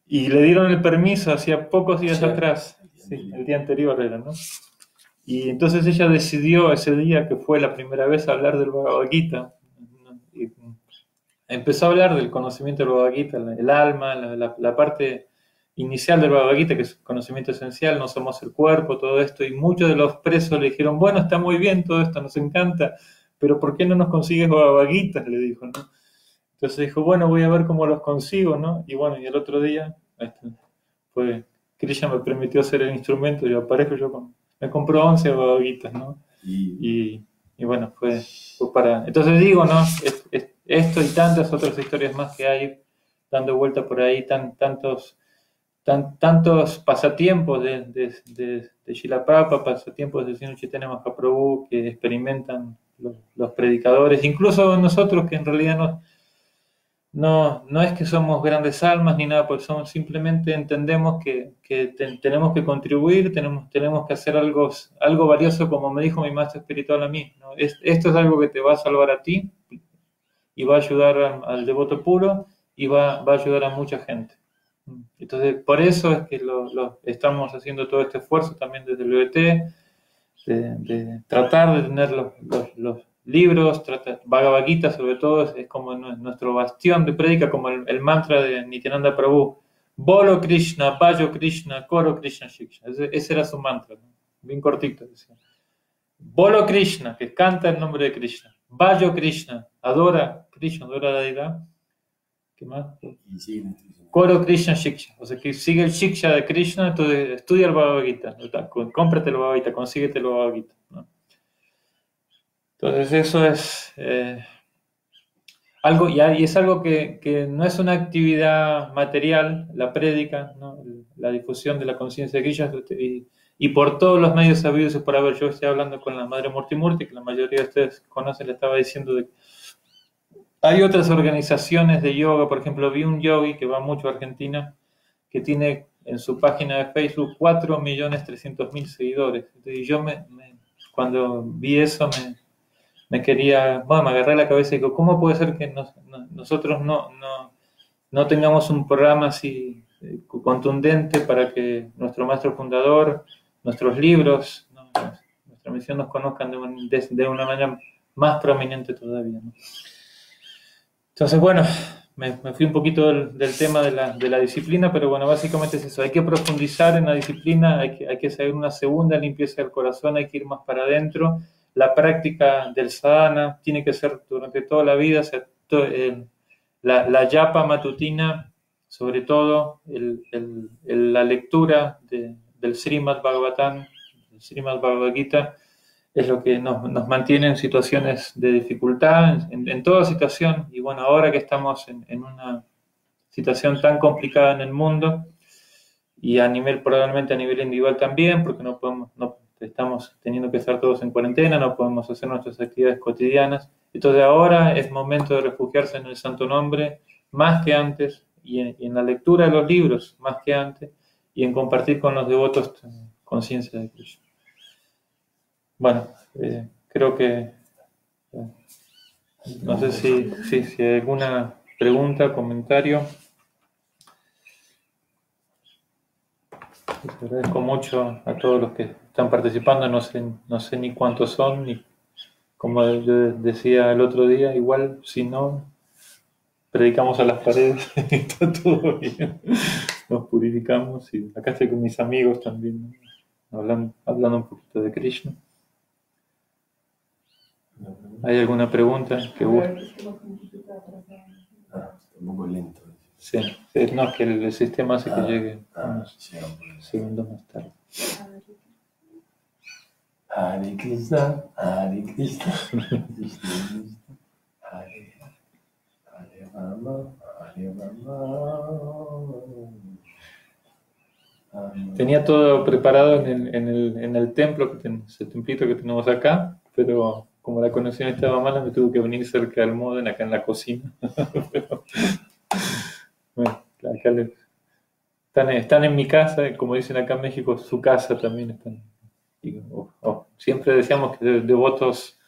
le dieron el permiso hacía pocos días atrás, sí, el día anterior era, ¿no? Y entonces ella decidió ese día, que fue la primera vez, a hablar del Bhagavad Gita. Y empezó a hablar del conocimiento del Bhagavad Gita, el alma, la parte inicial del Bhagavad Gita, que es conocimiento esencial, no somos el cuerpo, todo esto. Y muchos de los presos le dijeron, bueno, está muy bien todo esto, nos encanta, pero ¿por qué no nos consigues Bhagavad Gita? Le dijo, ¿no? Entonces dijo, bueno, voy a ver cómo los consigo, ¿no? Y bueno, y el otro día, Krishna me permitió ser el instrumento, yo aparezco me compró 11 babaguitas, ¿no? Y bueno, fue para... Entonces digo, ¿no? Esto y tantas otras historias más que hay dando vuelta por ahí, tantos pasatiempos de Srila Prabhupada, pasatiempos de Sri Chaitanya Mahaprabhu que experimentan los predicadores, incluso nosotros que en realidad no es que somos grandes almas ni nada, pues simplemente entendemos que tenemos que contribuir, tenemos que hacer algo valioso, como me dijo mi maestro espiritual a mí, ¿no? Esto es algo que te va a salvar a ti y va a ayudar al devoto puro y va a ayudar a mucha gente. Entonces, por eso es que estamos haciendo todo este esfuerzo también desde el OET, de tratar de tener los libros, Bhagavad Gita sobre todo es como nuestro bastión de prédica, como el mantra de Nityananda Prabhu, Bolo Krishna, Vayo Krishna, Koro Krishna Shiksha. Ese era su mantra, ¿no? Bien cortito. Decía. Bolo Krishna, que canta el nombre de Krishna. Vayo Krishna, adora Krishna, adora a la deidad. ¿Qué más? Koro Krishna Shiksha, o sea que sigue el Shiksha de Krishna, entonces estudia el Bhagavad Gita, cómprate el Bhagavad Gita, consíguete el Bhagavad Gita, ¿no? Entonces eso es algo, y es algo que no es una actividad material, la prédica, ¿no? La difusión de la conciencia de Krishna, y por todos los medios sabidos por haber, yo estoy hablando con la Madre Murti Murti, que la mayoría de ustedes conocen, le estaba diciendo de hay otras organizaciones de yoga, por ejemplo, vi un yogi que va mucho a Argentina, que tiene en su página de Facebook 4.300.000 seguidores. Y yo cuando vi eso me quería, bueno, me agarré la cabeza y digo, ¿cómo puede ser que nosotros no tengamos un programa así contundente para que nuestro maestro fundador, nuestros libros, ¿no? Nuestra misión nos conozcan de una manera más prominente todavía, ¿no? Entonces, bueno, me fui un poquito del tema de la disciplina, pero bueno, básicamente es eso. Hay que profundizar en la disciplina, hay que hacer una segunda limpieza del corazón, hay que ir más para adentro. La práctica del sadhana tiene que ser durante toda la vida, o sea, la yapa matutina, sobre todo la lectura del Srimad Bhagavatam, el Srimad Bhagavad Gita, es lo que nos mantiene en situaciones de dificultad, en toda situación. Y bueno, ahora que estamos en una situación tan complicada en el mundo, y probablemente a nivel individual también, porque estamos teniendo que estar todos en cuarentena, no podemos hacer nuestras actividades cotidianas. Entonces ahora es momento de refugiarse en el Santo Nombre más que antes, y en la lectura de los libros más que antes, y en compartir con los devotos conciencia de Krishna. Bueno, creo que no sé si hay alguna pregunta, comentario. Les agradezco mucho a todos los que están participando, no sé ni cuántos son, ni como yo decía el otro día, igual si no, predicamos a las paredes y está todo bien, nos purificamos y acá estoy con mis amigos también, ¿no? Hablando un poquito de Krishna. ¿Hay alguna pregunta que guste? Un poco lento. Sí, no, es que el sistema hace que llegue unos segundos más tarde. Hare Krishna, Hare Krishna, Krishna Krishna, Hare Rama, Hare Rama. Tenía todo preparado en el templo, ese templito que tenemos acá, pero como la conexión estaba mala, me tuve que venir cerca del modem, acá en la cocina. Pero, bueno, acá están en mi casa, como dicen acá en México, su casa también están. Siempre decíamos que devotos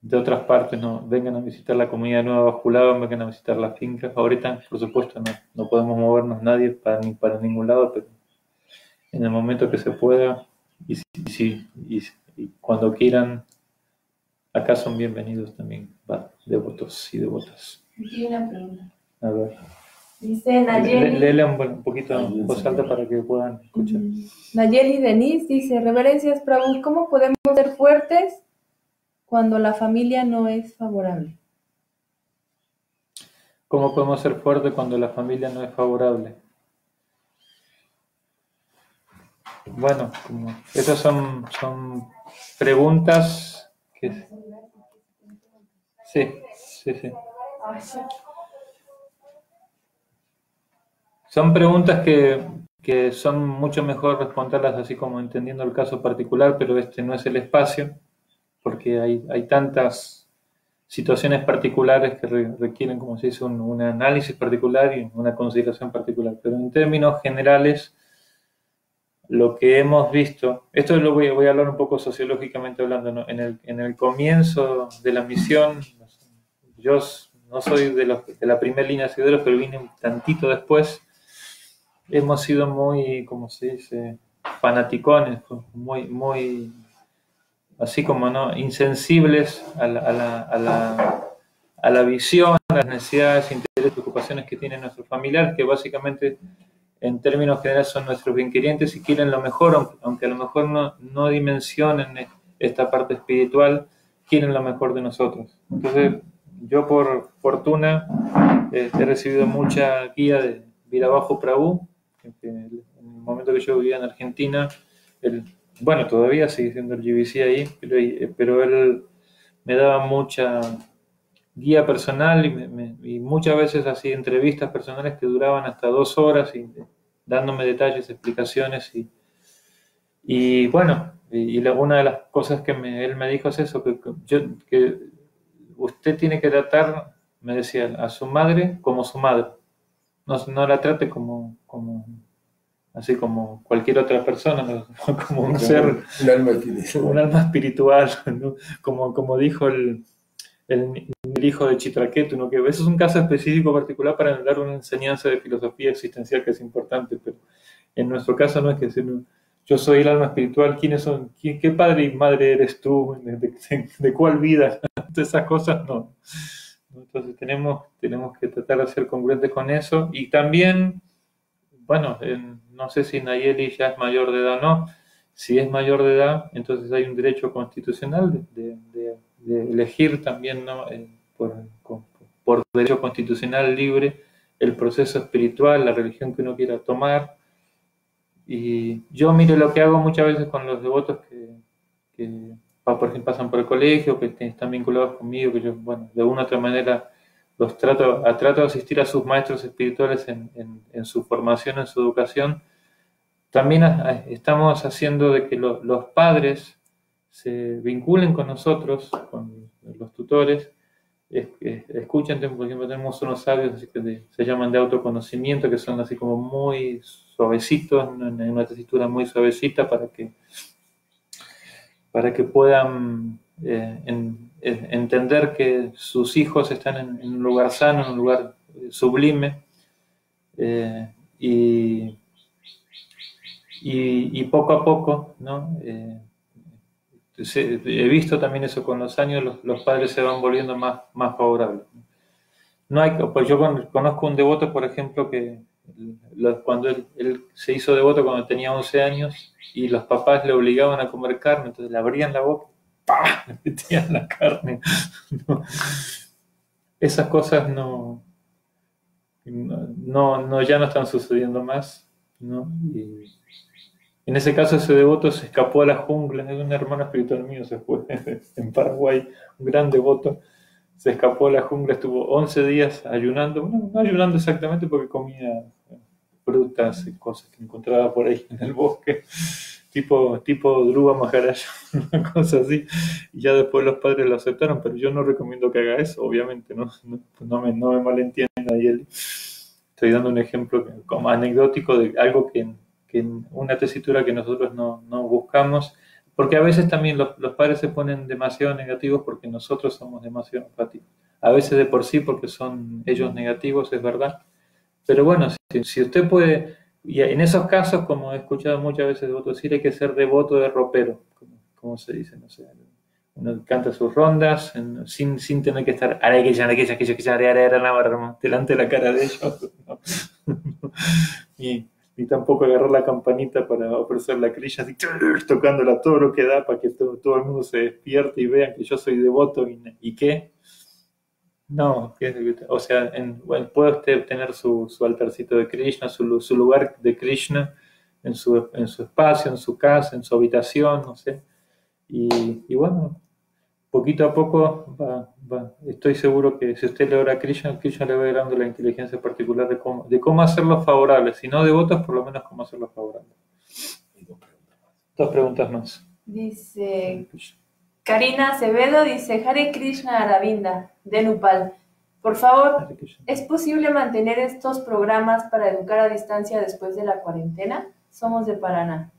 de otras partes no vengan a visitar la comunidad nueva Bajulaba, vengan a visitar la finca. Ahorita, por supuesto, no podemos movernos nadie para ningún lado, pero en el momento que se pueda y cuando quieran, acá son bienvenidos también, devotos y devotas. Aquí hay una pregunta. A ver. Dice Nayeli. Léele un poquito en voz alta para que puedan escuchar. Nayeli Denise dice: Reverencias, Prabhu, ¿cómo podemos ser fuertes cuando la familia no es favorable? ¿Cómo podemos ser fuertes cuando la familia no es favorable? Bueno, esas son preguntas que... Sí. Son preguntas que son mucho mejor responderlas así como entendiendo el caso particular, pero este no es el espacio, porque hay tantas situaciones particulares que requieren, como se dice, un análisis particular y una consideración particular. Pero en términos generales, lo que hemos visto, esto lo voy a hablar un poco sociológicamente hablando, ¿no? En el comienzo de la misión, yo no soy de la primera línea de seguidores, pero vine un tantito después. Hemos sido muy, como se dice, fanaticones, muy así como no, insensibles a la visión, a las necesidades, intereses, preocupaciones que tienen nuestros familiares, que básicamente en términos generales son nuestros bienquerientes y quieren lo mejor, aunque a lo mejor no dimensionen esta parte espiritual, quieren lo mejor de nosotros. Entonces, yo por fortuna he recibido mucha guía de Virabajo Prabhu, que en el momento que yo vivía en Argentina, bueno, todavía sigue siendo el GBC ahí, pero él me daba mucha guía personal y muchas veces así entrevistas personales que duraban hasta 2 horas y dándome detalles, explicaciones y bueno, una de las cosas que él me dijo es eso, que usted tiene que tratar, me decía, a su madre como su madre, no la trate como así como cualquier otra persona, ¿no? Como un Como ser, un alma espiritual. un alma espiritual, ¿no? Como dijo el hijo de Chitraketu, ¿no? Que eso es un caso específico particular para dar una enseñanza de filosofía existencial que es importante, pero en nuestro caso no es que decir, no, yo soy el alma espiritual, ¿quiénes son? ¿Qué padre y madre eres tú? ¿De cuál vida? Esas cosas no. Entonces tenemos que tratar de ser congruentes con eso. Y también, bueno, no sé si Nayeli ya es mayor de edad o no. Si es mayor de edad, entonces hay un derecho constitucional de elegir también, ¿no? Por derecho constitucional libre el proceso espiritual, la religión que uno quiera tomar. Y yo, mire, lo que hago muchas veces con los devotos que por ejemplo, pasan por el colegio, que están vinculados conmigo, que yo, bueno, de una u otra manera los trato de asistir a sus maestros espirituales en su formación, en su educación. También estamos haciendo de que los padres se vinculen con nosotros, con los tutores, escuchen, por ejemplo, tenemos unos sabios así que se llaman de autoconocimiento, que son así como muy suavecitos, en una tesitura muy suavecita para que puedan entender que sus hijos están en un lugar sano, en un lugar sublime, y poco a poco, ¿no? He visto también eso con los años, los padres se van volviendo más favorables. No hay, pues yo conozco un devoto, por ejemplo, que cuando él se hizo devoto cuando tenía 11 años y los papás le obligaban a comer carne, entonces le abrían la boca, ¡pah!, le metían la carne. No, esas cosas ya no están sucediendo más, ¿no? Y en ese caso ese devoto se escapó a la jungla, es un hermano espiritual mío, se fue en Paraguay, un gran devoto. Se escapó a la jungla, estuvo 11 días ayunando, bueno, no ayunando exactamente porque comía frutas y cosas que encontraba por ahí en el bosque, tipo Dhruva Maharaj, una cosa así, y ya después los padres lo aceptaron, pero yo no recomiendo que haga eso, obviamente, no me malentienda, y estoy dando un ejemplo como anecdótico de algo que en una tesitura que nosotros no buscamos. Porque a veces también los padres se ponen demasiado negativos porque nosotros somos demasiado empáticos. A veces de por sí porque son ellos negativos, es verdad. Pero bueno, si usted puede, y en esos casos, como he escuchado muchas veces devotos decir, hay que ser devoto de ropero, como se dice, no sé. Uno canta sus rondas sin tener que estar delante de la cara de ellos. ¿No? Ni tampoco agarrar la campanita para ofrecer la crilla, así, tocándola todo lo que da para que todo el mundo se despierte y vean que yo soy devoto y qué. No, o sea, puede usted tener su altarcito de Krishna, su lugar de Krishna en su espacio, en su casa, en su habitación, no sé. Y bueno, poquito a poco estoy seguro que si usted le ora a Krishna, Krishna le va dando la inteligencia particular de cómo hacerlos favorables, si no devotos, por lo menos cómo hacerlos favorables. Dos preguntas más. Dice Karina Acevedo, dice Hare Krishna Aravinda, de Nupal. Por favor, ¿es posible mantener estos programas para educar a distancia después de la cuarentena? Somos de Paraná.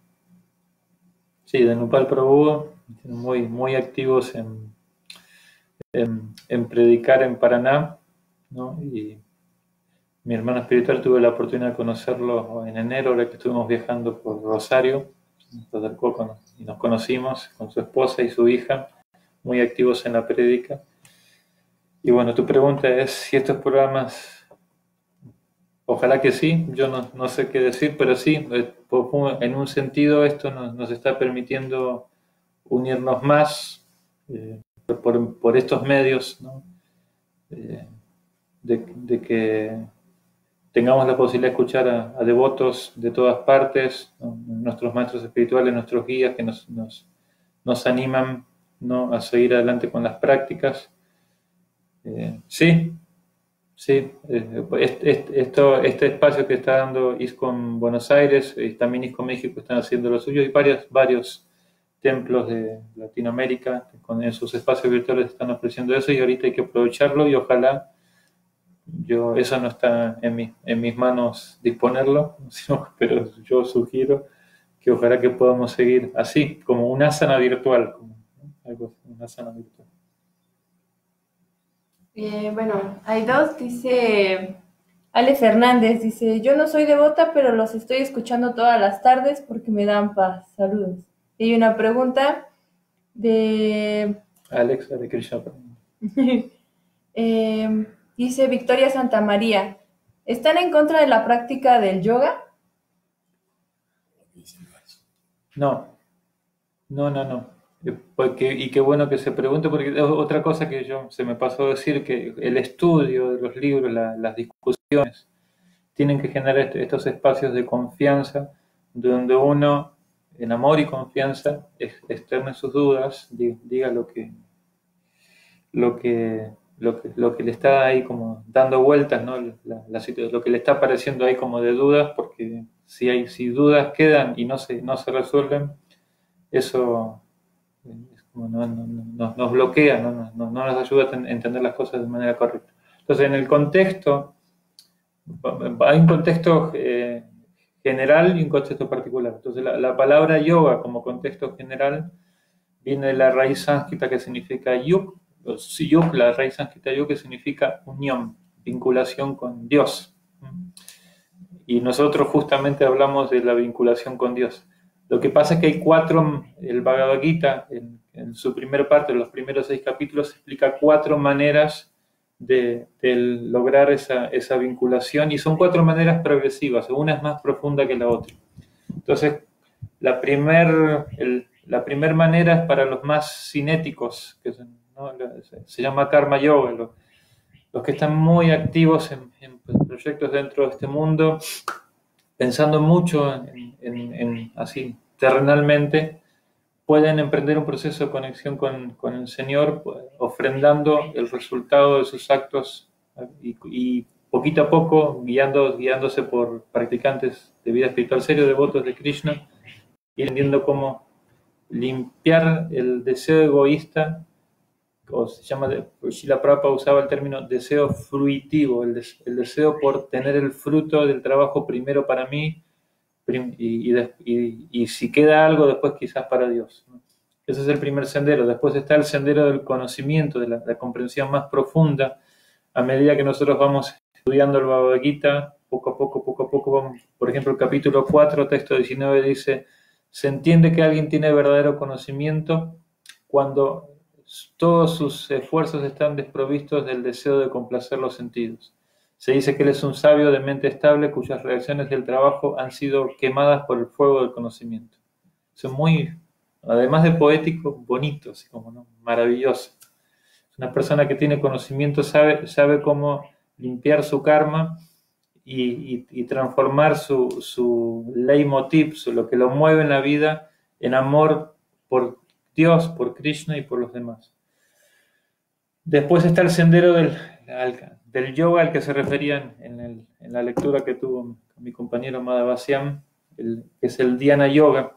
Sí, de Nupal Prabhu, muy activos en predicar en Paraná, ¿no? Y mi hermano espiritual tuve la oportunidad de conocerlo en enero, ahora que estuvimos viajando por Rosario, nos acercó y nos conocimos con su esposa y su hija, muy activos en la prédica. Y bueno, tu pregunta es si estos programas, ojalá que sí, yo no sé qué decir, pero sí, en un sentido esto nos está permitiendo unirnos más por estos medios, ¿no? De que tengamos la posibilidad de escuchar a devotos de todas partes, ¿no? Nuestros maestros espirituales, nuestros guías que nos animan, ¿no?, a seguir adelante con las prácticas. Sí, este espacio que está dando ISKCON Buenos Aires, y también ISKCON México están haciendo lo suyo, y varios templos de Latinoamérica en sus espacios virtuales están ofreciendo eso, y ahorita hay que aprovecharlo y ojalá eso no está en mis manos disponerlo, pero yo sugiero que ojalá que podamos seguir así, como una asana virtual, una asana virtual. Bueno, hay dos, dice Ale Fernández, dice, yo no soy devota, pero los estoy escuchando todas las tardes porque me dan paz. Saludos. Y hay una pregunta de... Alexa de Krishna. Dice Victoria Santamaría, ¿están en contra de la práctica del yoga? No. Y qué bueno que se pregunte, porque otra cosa que se me pasó a decir, que el estudio de los libros, las discusiones, tienen que generar estos espacios de confianza, donde uno, en amor y confianza, externe sus dudas, diga lo que le está ahí como dando vueltas, ¿no? Lo que le está apareciendo ahí como de dudas, porque si dudas quedan y no se resuelven, eso nos bloquea, no nos ayuda a entender las cosas de manera correcta. Entonces, en el contexto, hay un contexto general y un contexto particular. Entonces, la palabra yoga como contexto general viene de la raíz sánscrita que significa yuk, la raíz sánscrita yuk, que significa unión, vinculación con Dios. Y nosotros justamente hablamos de la vinculación con Dios. Lo que pasa es que hay el Bhagavad Gita, en su primera parte, en los primeros 6 capítulos, explica 4 maneras de lograr esa vinculación, y son 4 maneras progresivas, una es más profunda que la otra. Entonces, la primer manera es para los más cinéticos, que se llama Karma Yoga, los que están muy activos en proyectos dentro de este mundo, pensando mucho así terrenalmente, pueden emprender un proceso de conexión con el Señor, ofrendando el resultado de sus actos y poquito a poco guiándose por practicantes de vida espiritual serios, devotos de Krishna, y entendiendo cómo limpiar el deseo egoísta, o se llama, Srila Prabhupada usaba el término deseo fruitivo, el deseo por tener el fruto del trabajo primero para mí, y si queda algo después quizás para Dios, ¿no? Ese es el primer sendero. Después está el sendero del conocimiento, de la comprensión más profunda. A medida que nosotros vamos estudiando el Bhagavad Gita, poco a poco vamos. Por ejemplo, el capítulo 4, texto 19 dice: se entiende que alguien tiene verdadero conocimiento cuando todos sus esfuerzos están desprovistos del deseo de complacer los sentidos. Se dice que él es un sabio de mente estable cuyas reacciones del trabajo han sido quemadas por el fuego del conocimiento. Eso es muy, además de poético, bonito, así como, ¿no? Maravilloso. Una persona que tiene conocimiento sabe cómo limpiar su karma y transformar su leitmotiv, lo que lo mueve en la vida, en amor por Dios, por Krishna y por los demás. Después está el sendero del yoga al que se referían en la lectura que tuvo mi compañero Madhavasyam, que es el Dhyana Yoga,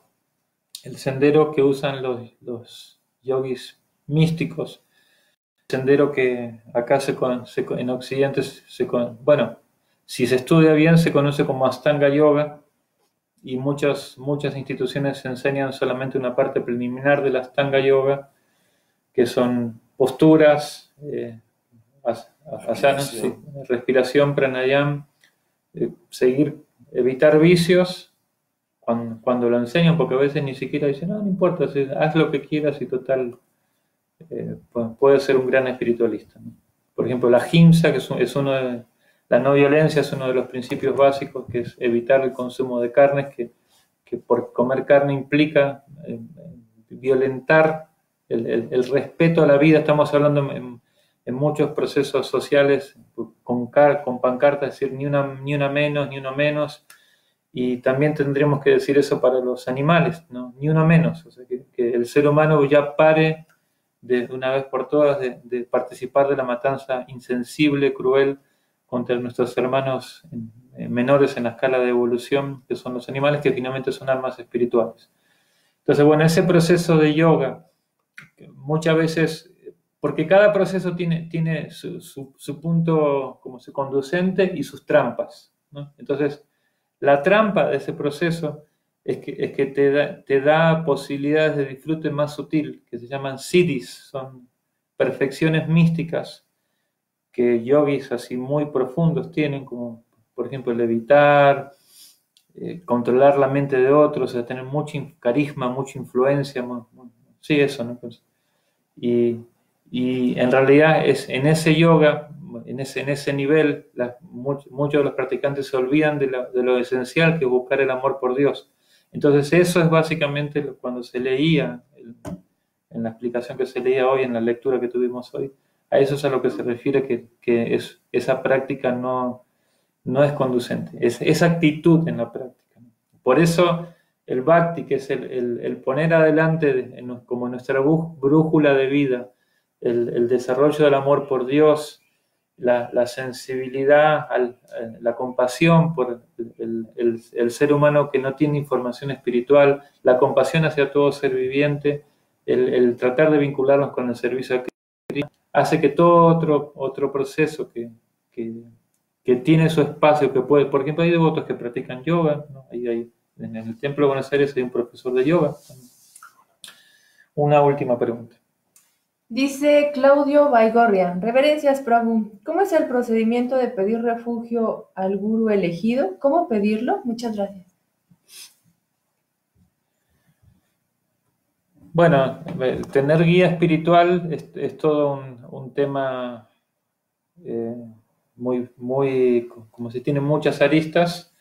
el sendero que usan los yogis místicos, el sendero que acá en Occidente bueno, si se estudia bien se conoce como Astanga Yoga, y muchas instituciones enseñan solamente una parte preliminar de la Astanga Yoga, que son posturas, asanas, respiración, pranayam, evitar vicios cuando lo enseñan, porque a veces ni siquiera dicen, no importa, haz lo que quieras y total, puede ser un gran espiritualista, ¿no? Por ejemplo, la ahimsa, que es uno de... La no violencia es uno de los principios básicos, que es evitar el consumo de carnes, que por comer carne implica violentar el respeto a la vida. Estamos hablando en muchos procesos sociales con pancartas, es decir, ni una menos, ni uno menos, y también tendríamos que decir eso para los animales, ¿no? Ni uno menos, o sea, que el ser humano ya pare de una vez por todas de participar de la matanza insensible, cruel, contra nuestros hermanos menores en la escala de evolución, que son los animales, que finalmente son almas espirituales. Entonces, bueno, ese proceso de yoga, muchas veces porque cada proceso tiene su punto como se conducente y sus trampas, ¿no? Entonces, la trampa de ese proceso es que te da posibilidades de disfrute más sutil, que se llaman siddhis, son perfecciones místicas que yogis así muy profundos tienen, como por ejemplo levitar, controlar la mente de otros, o sea, tener mucho carisma, mucha influencia, sí, eso, ¿no? Y en realidad es en ese yoga, en ese nivel, muchos de los practicantes se olvidan de lo esencial que es buscar el amor por Dios. Entonces eso es básicamente cuando se leía, en la explicación que se leía hoy, en la lectura que tuvimos hoy, a eso es a lo que se refiere que esa práctica no es conducente, es esa actitud en la práctica. Por eso el bhakti, que es el poner adelante como nuestra brújula de vida, el desarrollo del amor por Dios, la sensibilidad, la compasión por el ser humano que no tiene información espiritual, la compasión hacia todo ser viviente, el tratar de vincularnos con el servicio a Cristo, hace que todo otro proceso que tiene su espacio, que puede, por ejemplo, hay devotos que practican yoga, ¿no? En el Templo de Buenos Aires hay un profesor de yoga. Una última pregunta. Dice Claudio Baigorria, reverencias Prabhu, ¿cómo es el procedimiento de pedir refugio al gurú elegido? ¿Cómo pedirlo? Muchas gracias. Bueno, tener guía espiritual es todo un tema muy, como si tiene muchas aristas,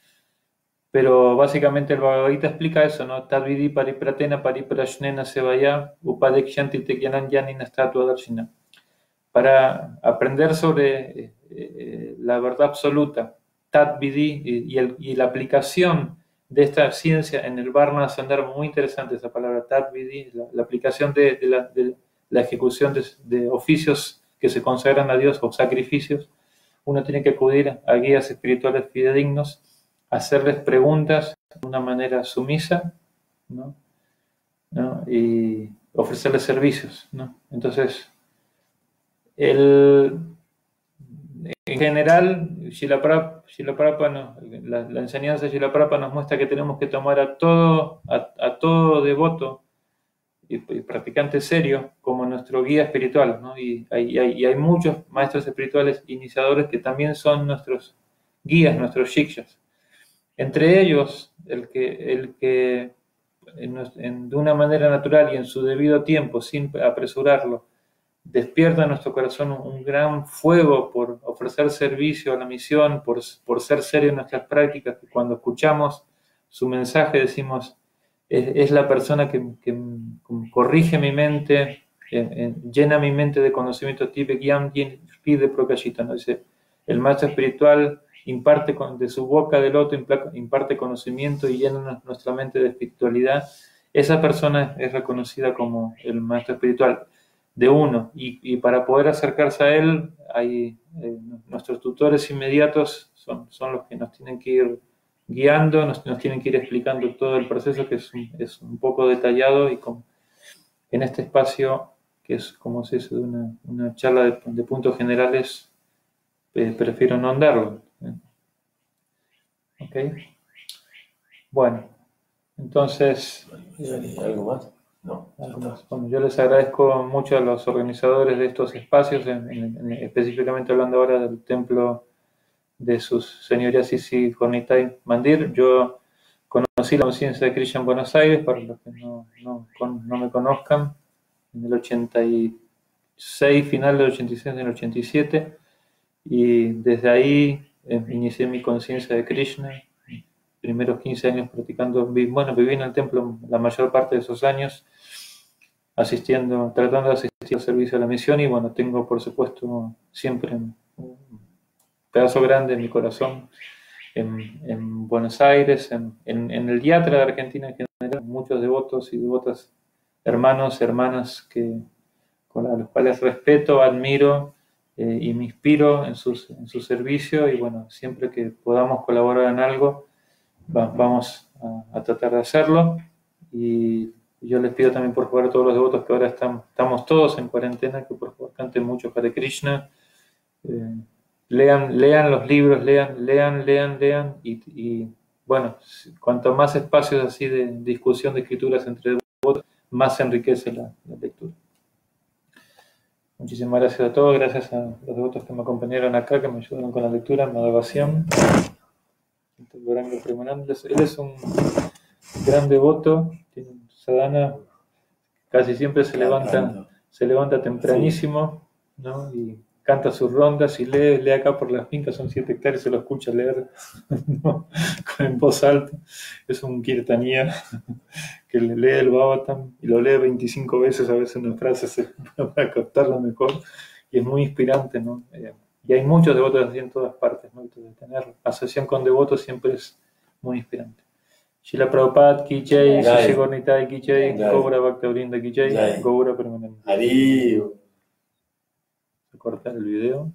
pero básicamente el Bhagavad Gita explica eso, ¿no? Tadvidi paripratena pariprashnena sevaya upadekshanti tekyananyanina statua darshina. Para aprender sobre la verdad absoluta, Tadvidi, y la aplicación de esta ciencia en el Varna Sandharma, muy interesante esa palabra, Tadvidi, la aplicación de la ejecución de oficios que se consagran a Dios o sacrificios. Uno tiene que acudir a guías espirituales fidedignos, hacerles preguntas de una manera sumisa, ¿no? Y ofrecerles servicios, ¿no? Entonces, en general, Srila Prabhupada la enseñanza de Srila Prabhupada nos muestra que tenemos que tomar a todo devoto y practicante serio como nuestro guía espiritual, ¿no? Y hay muchos maestros espirituales iniciadores que también son nuestros guías, nuestros shikshas. Entre ellos, el que de una manera natural y en su debido tiempo, sin apresurarlo, despierta en nuestro corazón un gran fuego por ofrecer servicio a la misión, por ser serio en nuestras prácticas, que cuando escuchamos su mensaje decimos, es la persona que corrige mi mente, llena mi mente de conocimiento Tipe Gyam Pide Prakashita, ¿no? Dice, el maestro espiritual imparte de su boca de loto, imparte conocimiento y llena nuestra mente de espiritualidad. Esa persona es reconocida como el maestro espiritual de uno, y para poder acercarse a él, nuestros tutores inmediatos son los que nos tienen que ir guiando, nos tienen que ir explicando todo el proceso, que es un poco detallado, y en este espacio, que es como se dice, una charla de puntos generales, prefiero no andarlo. ¿Ok? Bueno, entonces... ¿Algo más? No. Bueno, yo les agradezco mucho a los organizadores de estos espacios, específicamente hablando ahora del templo de sus señorías Sisi Hornitai Mandir. Yo conocí la conciencia de Krishna en Buenos Aires, para los que no me conozcan, en el 86, final del 86, en el 87, y desde ahí inicié mi conciencia de Krishna. Primeros 15 años practicando, viví en el templo la mayor parte de esos años, tratando de asistir al servicio de la misión, y bueno, tengo por supuesto siempre un pedazo grande en mi corazón en Buenos Aires, en el Yatra de Argentina en general, muchos devotos y devotas, hermanos, hermanas con los cuales respeto, admiro y me inspiro en su servicio, y bueno, siempre que podamos colaborar en algo, vamos a tratar de hacerlo, y Y yo les pido también por favor a todos los devotos que ahora estamos todos en cuarentena, que por favor canten mucho Hare Krishna, lean los libros, lean, y bueno, cuanto más espacios así de discusión de escrituras entre devotos, más se enriquece la lectura. Muchísimas gracias a todos, gracias a los devotos que me acompañaron acá, que me ayudaron con la lectura, Madhavasyam. Él es un gran devoto, tiene un sadhana, casi siempre se levanta tempranísimo, ¿no? Y canta sus rondas y lee acá por las fincas, son 7 hectáreas, se lo escucha leer, ¿no? En voz alta. Es un kirtanía que le lee el Bhagavatam y lo lee 25 veces, a veces una frase para captarla mejor, y es muy inspirante, ¿no? Y hay muchos devotos así en todas partes, ¿no? Entonces, tener asociación con devotos siempre es muy inspirante. Srila Prabhupada ki jai, Sri Gaura Nitai ki jai, Gaura Bhaktavrinda ki jai, Gaura Permanente. Se corta el video.